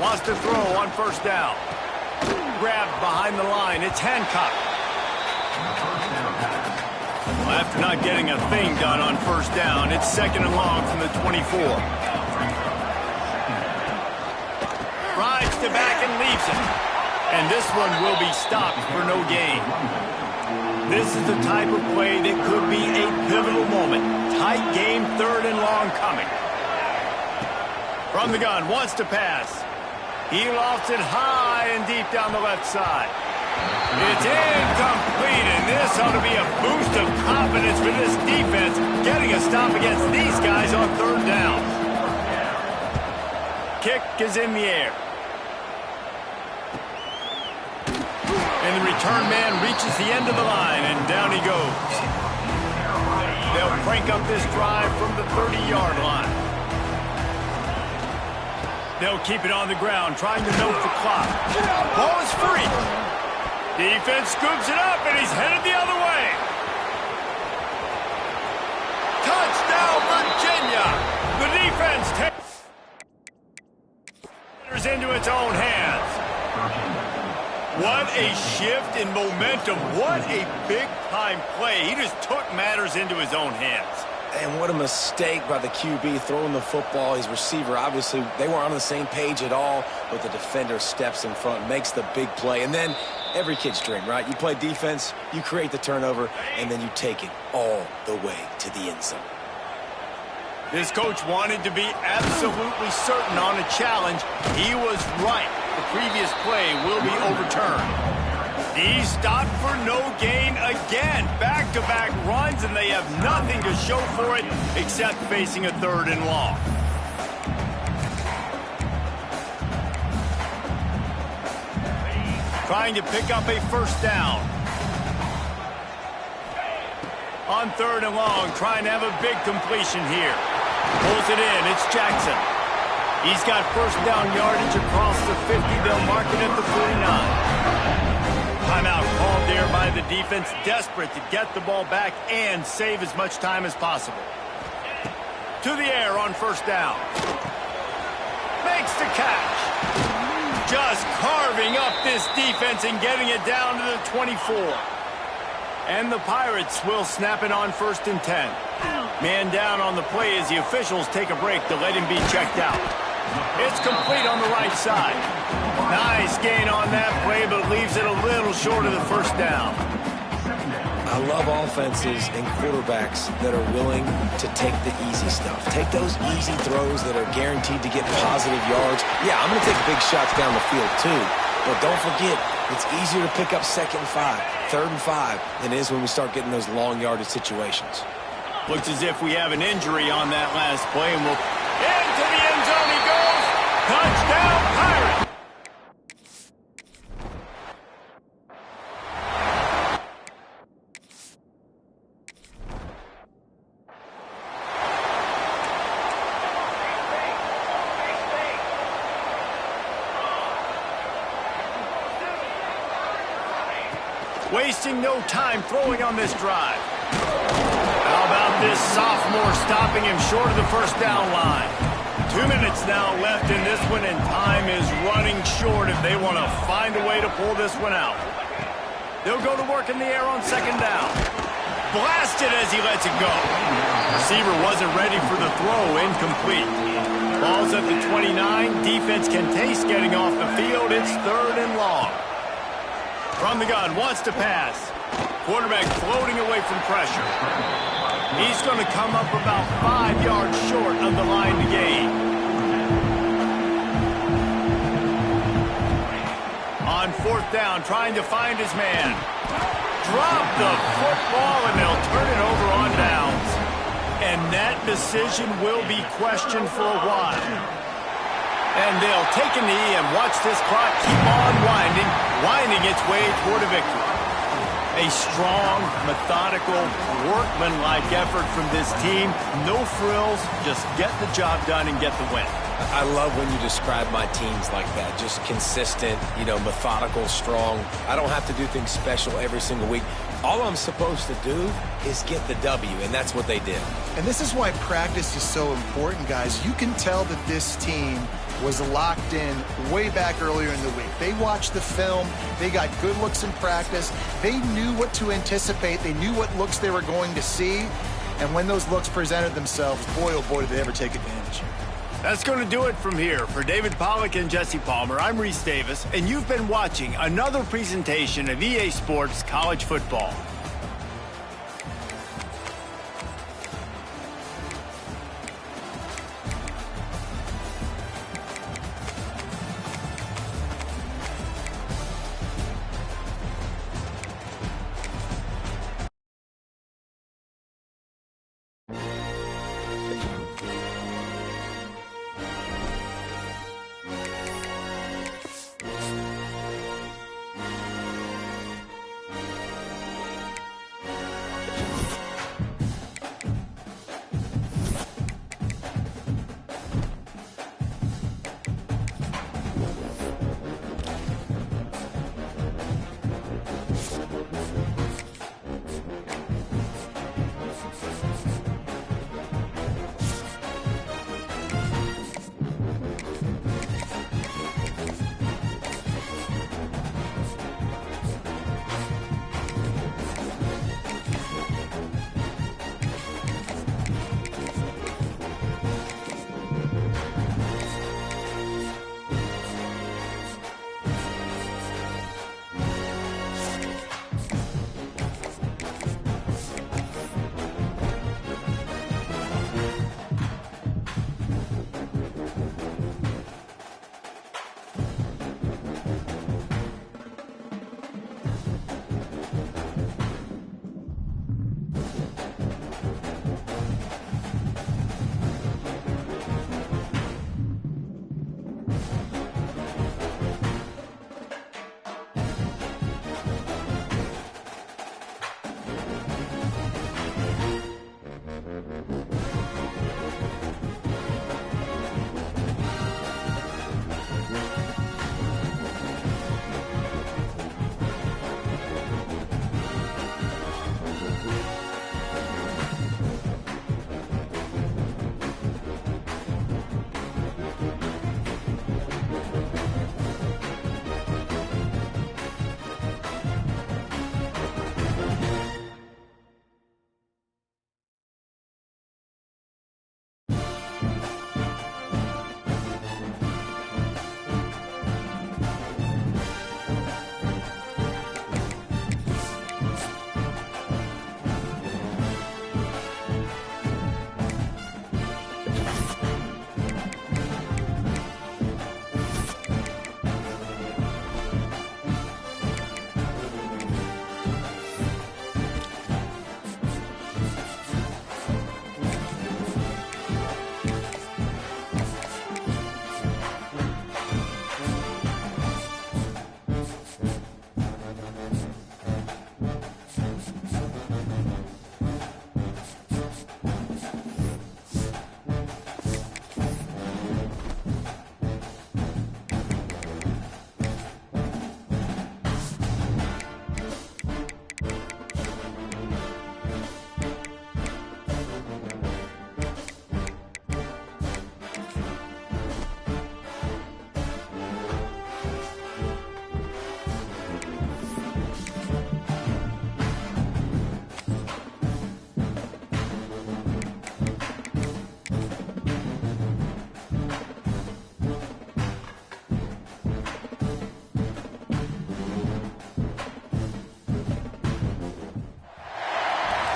Wants to throw on 1st down. Grabbed behind the line. It's Hancock. Well, after not getting a thing done on 1st down, it's 2nd and long from the 24. Rides to back and and leaves it. And this one will be stopped for no gain. This is the type of play that could be a pivotal moment. Tight game, 3rd and long coming. From the gun, wants to pass. He lofts it high and deep down the left side. It's incomplete, and this ought to be a boost of confidence for this defense, getting a stop against these guys on 3rd down. Kick is in the air. And the return man reaches the end of the line, and down he goes. They'll crank up this drive from the 30-yard line. They'll keep it on the ground, trying to milk the clock. Ball is free. Defense scoops it up, and he's headed the other way. Touchdown, Virginia! The defense takes into its own hands. What a shift in momentum. What a big-time play. He just took matters into his own hands. And what a mistake by the QB throwing the football. His receiver, obviously, they weren't on the same page at all, but the defender steps in front, makes the big play. And then every kid's dream, right? You play defense, you create the turnover, and then you take it all the way to the end zone. This coach wanted to be absolutely certain on a challenge. He was right. The previous play will be overturned. He's stopped for no gain again. Back-to-back runs, and they have nothing to show for it except facing a 3rd and long. Trying to pick up a 1st down. On 3rd and long, trying to have a big completion here. Pulls it in. It's Jackson. He's got 1st down yardage across the 50. They'll mark it at the 49. Timeout called there by the defense, desperate to get the ball back and save as much time as possible. To the air on 1st down. Makes the catch. Just carving up this defense and getting it down to the 24. And the Pirates will snap it on 1st and 10. Man down on the play as the officials take a break to let him be checked out. It's complete on the right side. Nice gain on that play, but leaves it a little short of the 1st down. I love offenses and quarterbacks that are willing to take the easy stuff. Take those easy throws that are guaranteed to get positive yards. Yeah, I'm going to take big shots down the field too. But don't forget, it's easier to pick up 2nd and 5, 3rd and 5 than it is when we start getting those long yardage situations. Looks as if we have an injury on that last play, and we'll into the end zone he goes. Touchdown, Pirates! Wasting no time throwing on this drive. How about this sophomore stopping him short of the 1st down line? 2 minutes now left in this one, and time is running short if they want to find a way to pull this one out. They'll go to work in the air on 2nd down. Blasted as he lets it go. Receiver wasn't ready for the throw, incomplete. Ball's at the 29. Defense can taste getting off the field. It's 3rd and long. From the gun, wants to pass. Quarterback floating away from pressure. He's going to come up about 5 yards short of the line to gain. On 4th down, trying to find his man. Drop the football, and they'll turn it over on downs. And that decision will be questioned for a while. And they'll take a knee and watch this clock keep on winding its way toward a victory. A strong, methodical, workmanlike effort from this team. No frills, just get the job done and get the win. I love when you describe my teams like that. Just consistent, methodical, strong. I don't have to do things special every single week. All I'm supposed to do is get the W, and that's what they did. And this is why practice is so important, guys. You can tell that this team was locked in way back earlier in the week. They watched the film. They got good looks in practice. They knew what to anticipate. They knew what looks they were going to see. And when those looks presented themselves, boy, oh boy, did they ever take advantage. That's going to do it from here. For David Pollack and Jesse Palmer, I'm Reese Davis, and you've been watching another presentation of EA Sports College Football.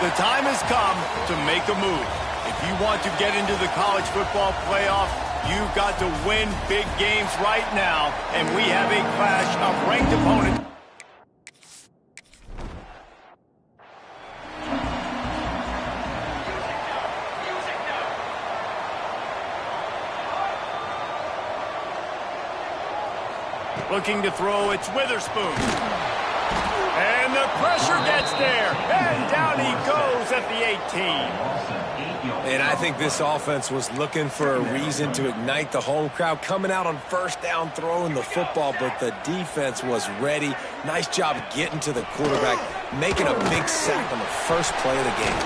The time has come to make a move. If you want to get into the college football playoff, you've got to win big games right now, and we have a clash of ranked opponents. Looking to throw, it's Witherspoon. And the pressure gets there, and down he goes at the 18. And I think this offense was looking for a reason to ignite the home crowd, coming out on first down, throwing the football, but the defense was ready. Nice job getting to the quarterback, making a big sack on the first play of the game.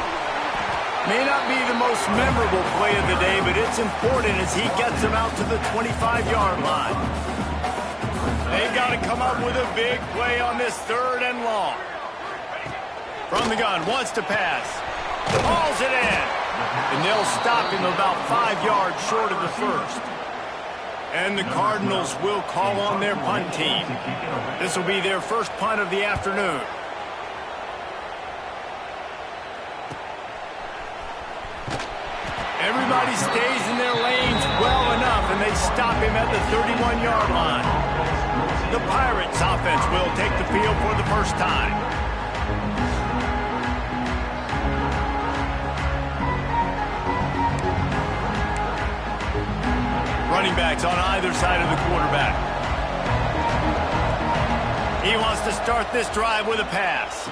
May not be the most memorable play of the day, but it's important as he gets him out to the 25-yard line. They've got to come up with a big play on this 3rd and long. From the gun, wants to pass. Hauls it in. And they'll stop him about 5 yards short of the first. And the Cardinals will call on their punt team. This will be their first punt of the afternoon. Everybody stays in their lanes well enough, and they stop him at the 31-yard line. The Pirates offense will take the field for the first time. Running backs on either side of the quarterback. He wants to start this drive with a pass.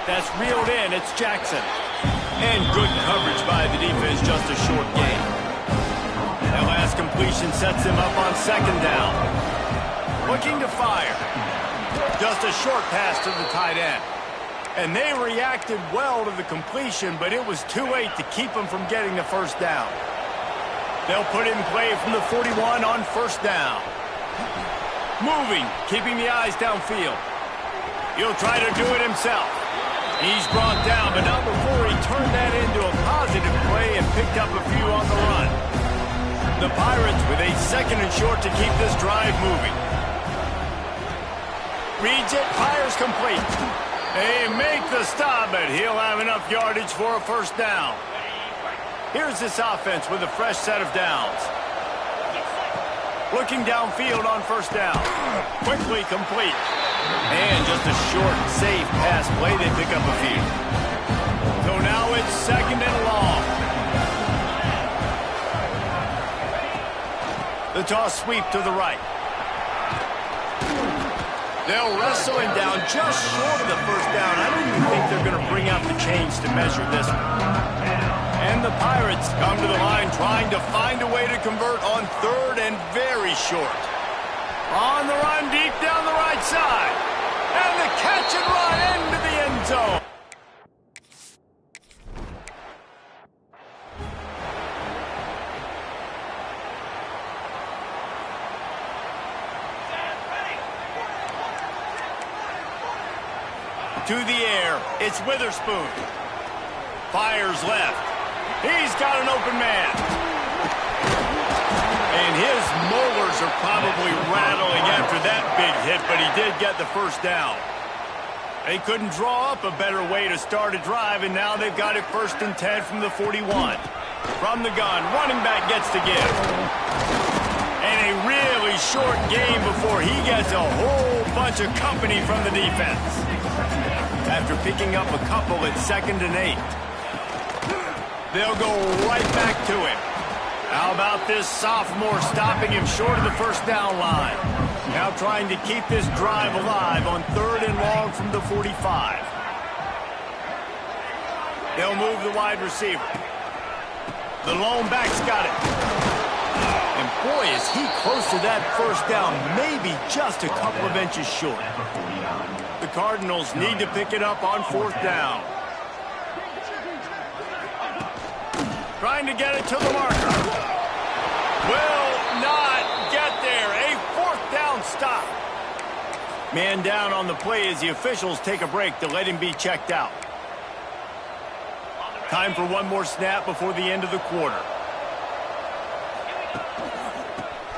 That's reeled in. It's Jackson. And good coverage by the defense, just a short gain. That last completion sets him up on second down. Looking to fire. Just a short pass to the tight end. And they reacted well to the completion, but it was too late to keep him from getting the first down. They'll put in play from the 41 on first down. Moving, keeping the eyes downfield. He'll try to do it himself. He's brought down, but not before he turned that into a positive play and picked up a few on the run. The Pirates with a second and short to keep this drive moving. Reads it, fires complete. They make the stop, but he'll have enough yardage for a first down. Here's this offense with a fresh set of downs. Looking downfield on first down. Quickly complete. And just a short, safe pass play. They pick up a few. So now it's second and long. The toss sweep to the right. They'll wrestle him down just short of the first down. I don't even think they're going to bring out the chains to measure this one. And the Pirates come to the line trying to find a way to convert on third and very short. On the run deep down the right side. And the catch and run into the end zone. To the air, it's Witherspoon. Fires left. He's got an open man. And his molars are probably rattling after that big hit, but he did get the first down. They couldn't draw up a better way to start a drive, and now they've got it 1st and 10 from the 41. From the gun, running back gets to give. And a really short game before he gets a whole bunch of company from the defense. After picking up a couple at 2nd and 8. They'll go right back to him. How about this sophomore stopping him short of the first down line? Now trying to keep this drive alive on 3rd and long from the 45. They'll move the wide receiver. The lone back's got it. And boy, is he close to that first down, maybe just a couple of inches short. The Cardinals need to pick it up on 4th down. Trying to get it to the marker. Will not get there. A 4th down stop. Man down on the play as the officials take a break to let him be checked out. Time for one more snap before the end of the quarter.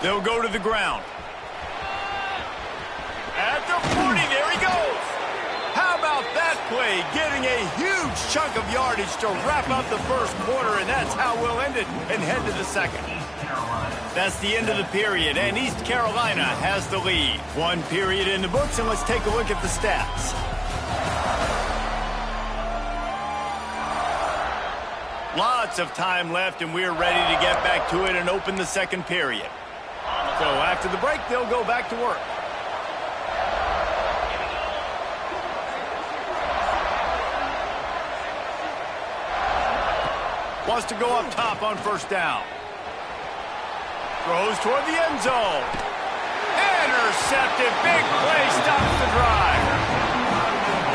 They'll go to the ground. At the 40, there he goes. How about that play? Getting a huge chunk of yardage to wrap up the first quarter, and that's how we'll end it and head to the second. That's the end of the period, and East Carolina has the lead. One period in the books, and let's take a look at the stats. Lots of time left, and we're ready to get back to it and open the second period. So after the break, they'll go back to work. Wants to go up top on first down. Throws toward the end zone. Intercepted. Big play stops the drive.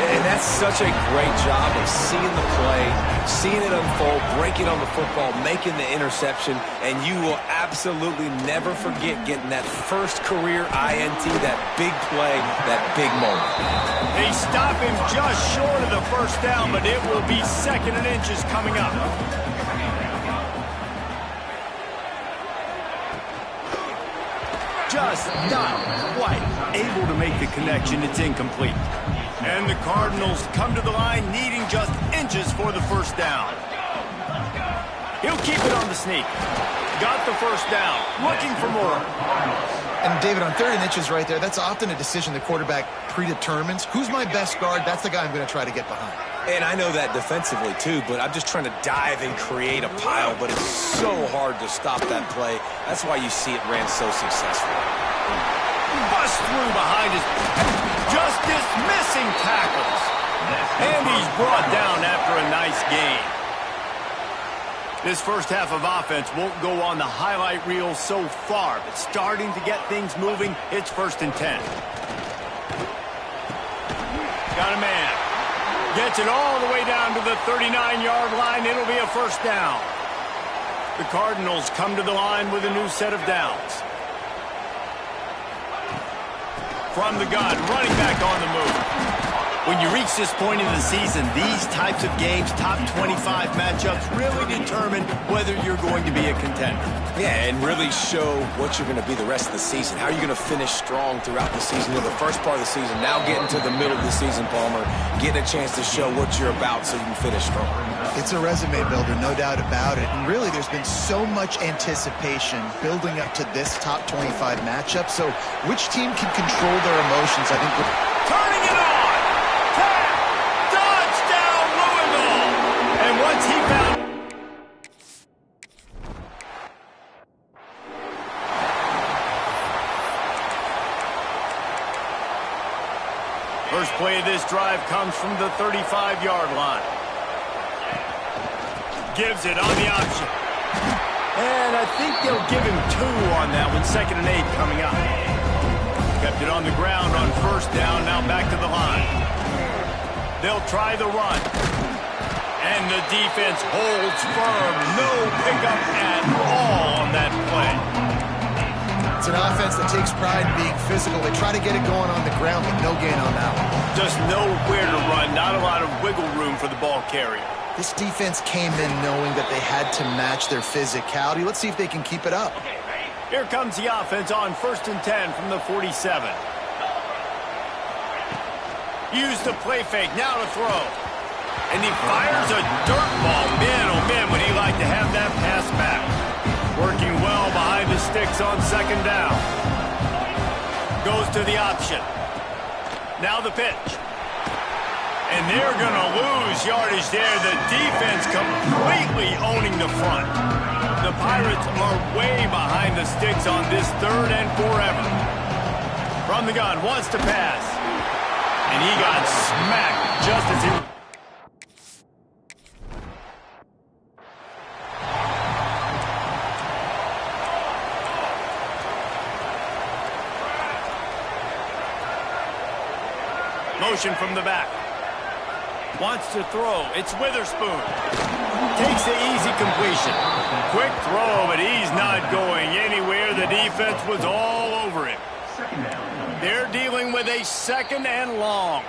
And that's such a great job of seeing the play, seeing it unfold, breaking on the football, making the interception, and you will absolutely never forget getting that first career INT, that big play, that big moment. They stop him just short of the first down, but it will be 2nd and inches coming up. Just not quite able to make the connection. It's incomplete. And the Cardinals come to the line needing just inches for the first down. He'll keep it on the sneak. Got the first down. Looking for more. And David, on 3rd and inches right there, that's often a decision the quarterback predetermines. Who's my best guard? That's the guy I'm going to try to get behind. And I know that defensively, too, but I'm just trying to dive and create a pile, but it's so hard to stop that play. That's why you see it ran so successfully. Bust through behind his... Just dismissing tackles. And he's brought down after a nice gain. This first half of offense won't go on the highlight reel so far, but starting to get things moving, it's 1st and 10. Got a man. Gets it all the way down to the 39-yard line. It'll be a first down. The Cardinals come to the line with a new set of downs. From the gun, running back on the move. When you reach this point in the season, these types of games, top 25 matchups, really determine whether you're going to be a contender. Yeah, and really show what you're going to be the rest of the season. How are you going to finish strong throughout the season? You know, the first part of the season, now getting to the middle of the season, Palmer, getting a chance to show what you're about so you can finish strong. It's a resume builder, no doubt about it. And really, there's been so much anticipation building up to this top 25 matchup. So which team can control their emotions, I think... Turning it on! Touchdown, Louisville! And once he found... First play of this drive comes from the 35-yard line. Gives it on the option. And I think they'll give him 2 on that one. 2nd and 8 coming up. Kept it on the ground on first down. Now back to the line. They'll try the run. And the defense holds firm. No pickup at all on that play. It's an offense that takes pride in being physical. They try to get it going on the ground, but no gain on that one. Just nowhere to run. Not a lot of wiggle room for the ball carrier. This defense came in knowing that they had to match their physicality. Let's see if they can keep it up. Here comes the offense on 1st and 10 from the 47. Use the play fake, now to throw. And he fires a dirt ball. Man, oh man, would he like to have that pass back. Working well behind the sticks on 2nd down. Goes to the option. Now the pitch. And they're going to lose yardage there. The defense completely owning the front. The Pirates are way behind the sticks on this 3rd and forever. From the gun, wants to pass. And he got smacked just as he... Motion from the back. Wants to throw. It's Witherspoon. Takes the easy completion. Quick throw, but he's not going anywhere. The defense was all over him. They're dealing with a 2nd and long.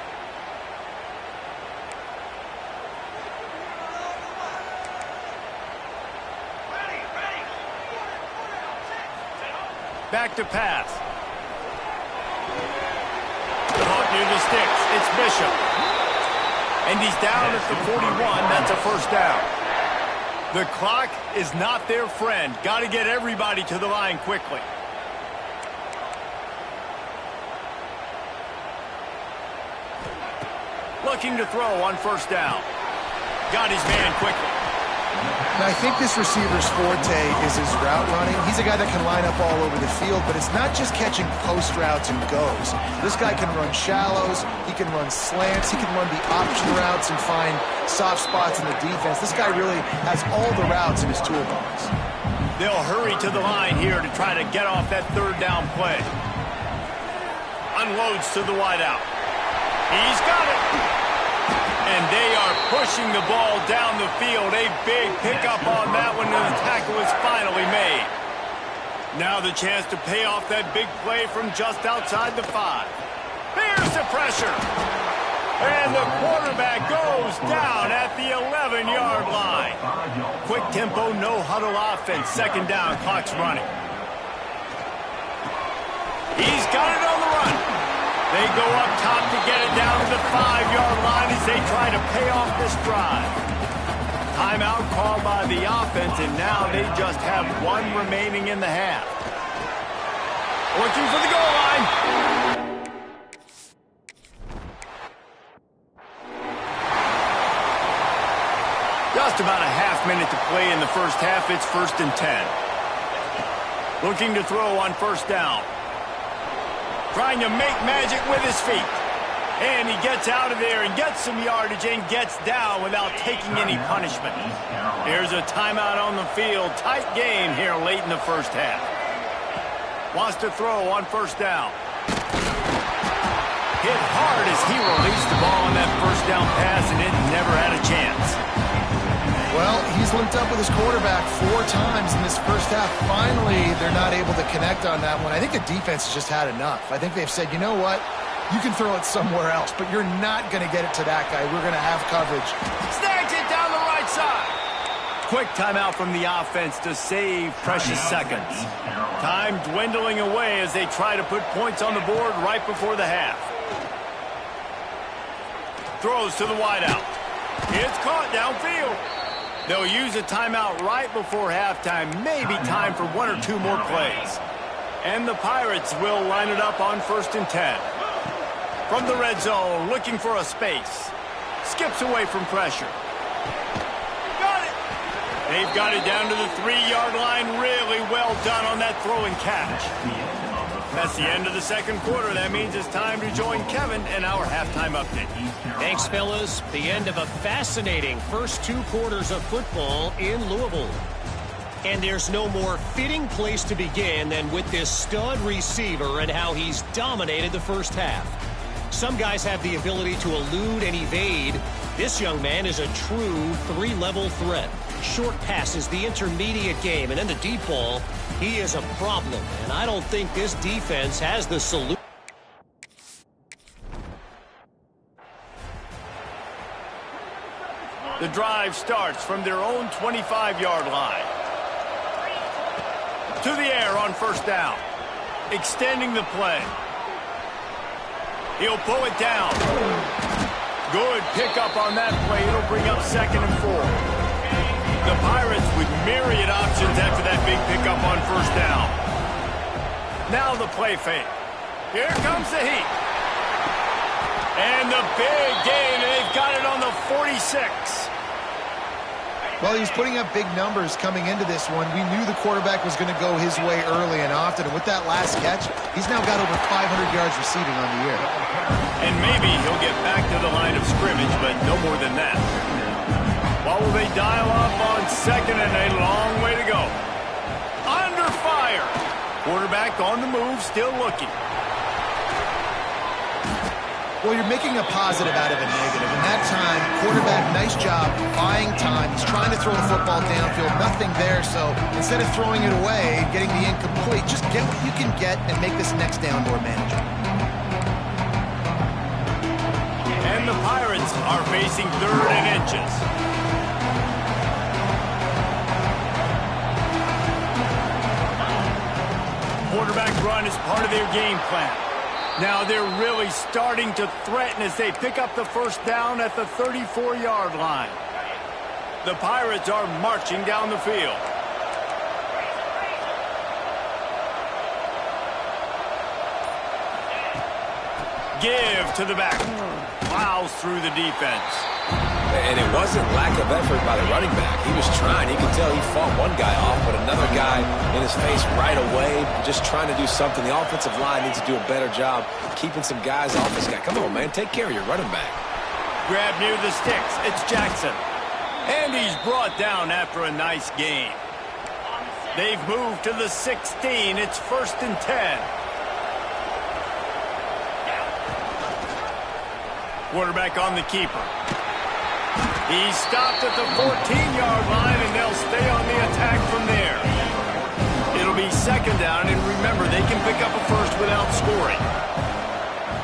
Back to pass. Caught near the sticks. It's Bishop. And he's down at the 41. That's a first down. The clock is not their friend. Got to get everybody to the line quickly. Looking to throw on first down. Got his man quickly. Now, I think this receiver's forte is his route running. He's a guy that can line up all over the field, but it's not just catching post routes and goes. This guy can run shallows, he can run slants, he can run the option routes and find soft spots in the defense. This guy really has all the routes in his toolbox. They'll hurry to the line here to try to get off that 3rd down play. Unloads to the wideout. He's got it. And they are pushing the ball down the field. A big pickup on that one, and the tackle is finally made. Now the chance to pay off that big play from just outside the 5. There's the pressure. And the quarterback goes down at the 11-yard line. Quick tempo, no huddle offense. Second down, clock's running. He's got it on the run. They go up top to get it down to the 5-yard line as they try to pay off this drive. Timeout called by the offense, and now they just have one remaining in the half. Looking for the goal line. Just about a half minute to play in the first half. It's 1st and 10. Looking to throw on first down. Trying to make magic with his feet. And he gets out of there and gets some yardage and gets down without taking any punishment. Here's a timeout on the field. Tight game here late in the first half. Wants to throw on first down. Hit hard as he released the ball on that first down pass, and it never had a chance. Well, he's linked up with his quarterback 4 times in this first half. Finally, they're not able to connect on that one. I think the defense has just had enough. I think they've said, you know what? You can throw it somewhere else, but you're not going to get it to that guy. We're going to have coverage. Snags it down the right side. Quick timeout from the offense to save precious seconds. Time dwindling away as they try to put points on the board right before the half. Throws to the wideout. It's caught downfield. They'll use a timeout right before halftime. Maybe time for 1 or 2 more plays. And the Pirates will line it up on 1st and 10. From the red zone, looking for a space. Skips away from pressure. Got it! They've got it down to the 3-yard line. Really well done on that throw and catch. That's the end of the second quarter. That means it's time to join Kevin in our halftime update. Thanks, fellas. The end of a fascinating first 2 quarters of football in Louisville. And there's no more fitting place to begin than with this stud receiver and how he's dominated the first half. Some guys have the ability to elude and evade. This young man is a true 3-level threat. Short passes, the intermediate game, and then the deep ball. He is a problem, and I don't think this defense has the solution. The drive starts from their own 25-yard line. To the air on first down. Extending the play. He'll pull it down. Good pickup on that play. It'll bring up 2nd and 4. The Pirates with myriad options after that big pickup on first down. Now the play fake. Here comes the heat. And the big gain, and they've got it on the 46. Well, he was putting up big numbers coming into this one. We knew the quarterback was going to go his way early and often. And with that last catch, he's now got over 500 yards receiving on the year. And maybe he'll get back to the line of scrimmage, but no more than that. What will they dial up on 2nd and a long way to go? Under fire. Quarterback on the move, still looking. Well, you're making a positive out of a negative. And that time, quarterback, nice job buying time. He's trying to throw the football downfield. Nothing there. So instead of throwing it away, getting the incomplete, just get what you can get and make this next down more manageable. And the Pirates are facing 3rd and inches. Quarterback run is part of their game plan. Now they're really starting to threaten as they pick up the first down at the 34-yard line. The Pirates are marching down the field. Give to the back. Plows through the defense. And it wasn't lack of effort by the running back. He was trying. You could tell he fought one guy off, but another guy in his face right away, just trying to do something. The offensive line needs to do a better job keeping some guys off this guy. Come on, man. Take care of your running back. Grab near the sticks. It's Jackson. And he's brought down after a nice gain. They've moved to the 16. It's 1st and 10. Quarterback on the keeper. He's stopped at the 14-yard line, and they'll stay on the attack from there. It'll be second down, and remember, they can pick up a first without scoring.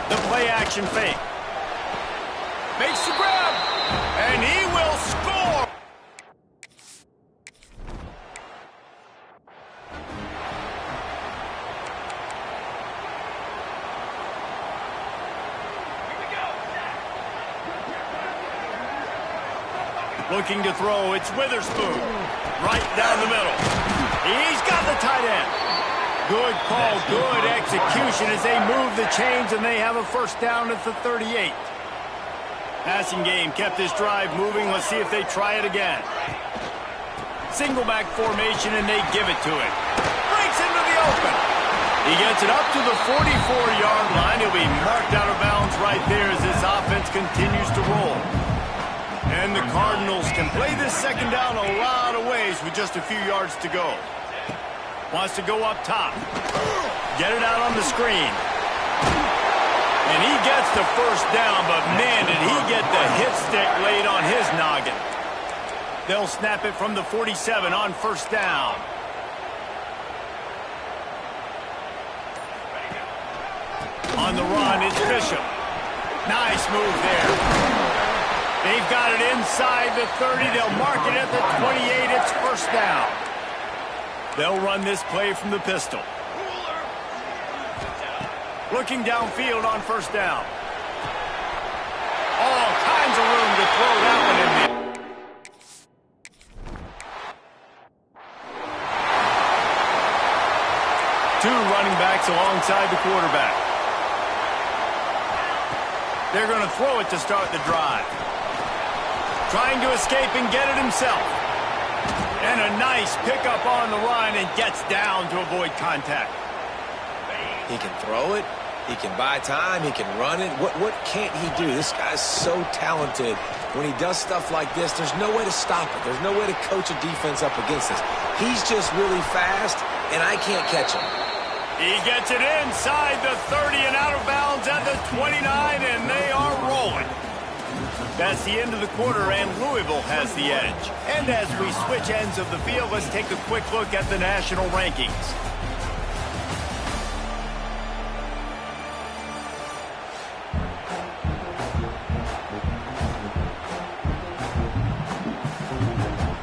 The play-action fake. Makes the grab, and he will score. Looking to throw, it's Witherspoon. Right down the middle. He's got the tight end. Good call, good execution as they move the chains, and they have a first down at the 38. Passing game kept this drive moving. Let's see if they try it again. Single back formation, and they give it to him. Breaks into the open. He gets it up to the 44-yard line. He'll be marked out of bounds right there as this offense continues to roll. And the Cardinals can play this second down a lot of ways with just a few yards to go. Wants to go up top. Get it out on the screen. And he gets the first down, but man, did he get the hit stick laid on his noggin. They'll snap it from the 47 on first down. On the run, it's Bishop. Nice move there. They've got it inside the 30. They'll mark it at the 28. It's first down. They'll run this play from the pistol. Looking downfield on first down. All kinds of room to throw that one in there. Two running backs alongside the quarterback. They're going to throw it to start the drive. Trying to escape and get it himself. And a nice pickup on the run and gets down to avoid contact. He can throw it. He can buy time. He can run it. What can't he do? This guy's so talented. When he does stuff like this, there's no way to stop it. There's no way to coach a defense up against this. He's just really fast, and I can't catch him. He gets it inside the 30 and out of bounds at the 29, and they are rolling. That's the end of the quarter, and Louisville has the edge. And as we switch ends of the field, let's take a quick look at the national rankings.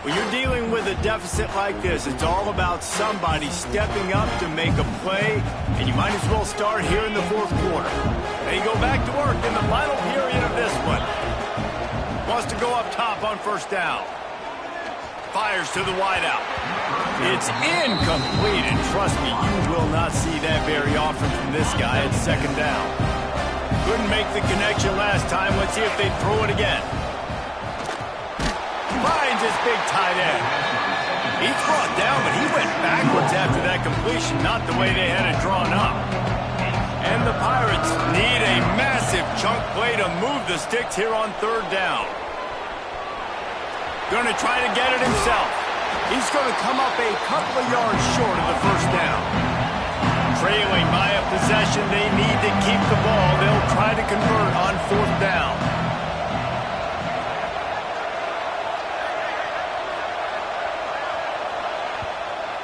When you're dealing with a deficit like this, it's all about somebody stepping up to make a play, and you might as well start here in the fourth quarter. They go back to work in the final period of this one. Wants to go up top on first down. Fires to the wideout. It's incomplete, and trust me, you will not see that very often from this guy at second down. Couldn't make the connection last time. Let's see if they throw it again. Finds his big tight end. He's brought down, but he went backwards after that completion, not the way they had it drawn up. And the Pirates need a massive chunk play to move the sticks here on third down. Going to try to get it himself. He's going to come up a couple of yards short of the first down. Trailing by a possession, they need to keep the ball. They'll try to convert on fourth down.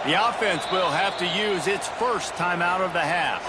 The offense will have to use its first timeout of the half.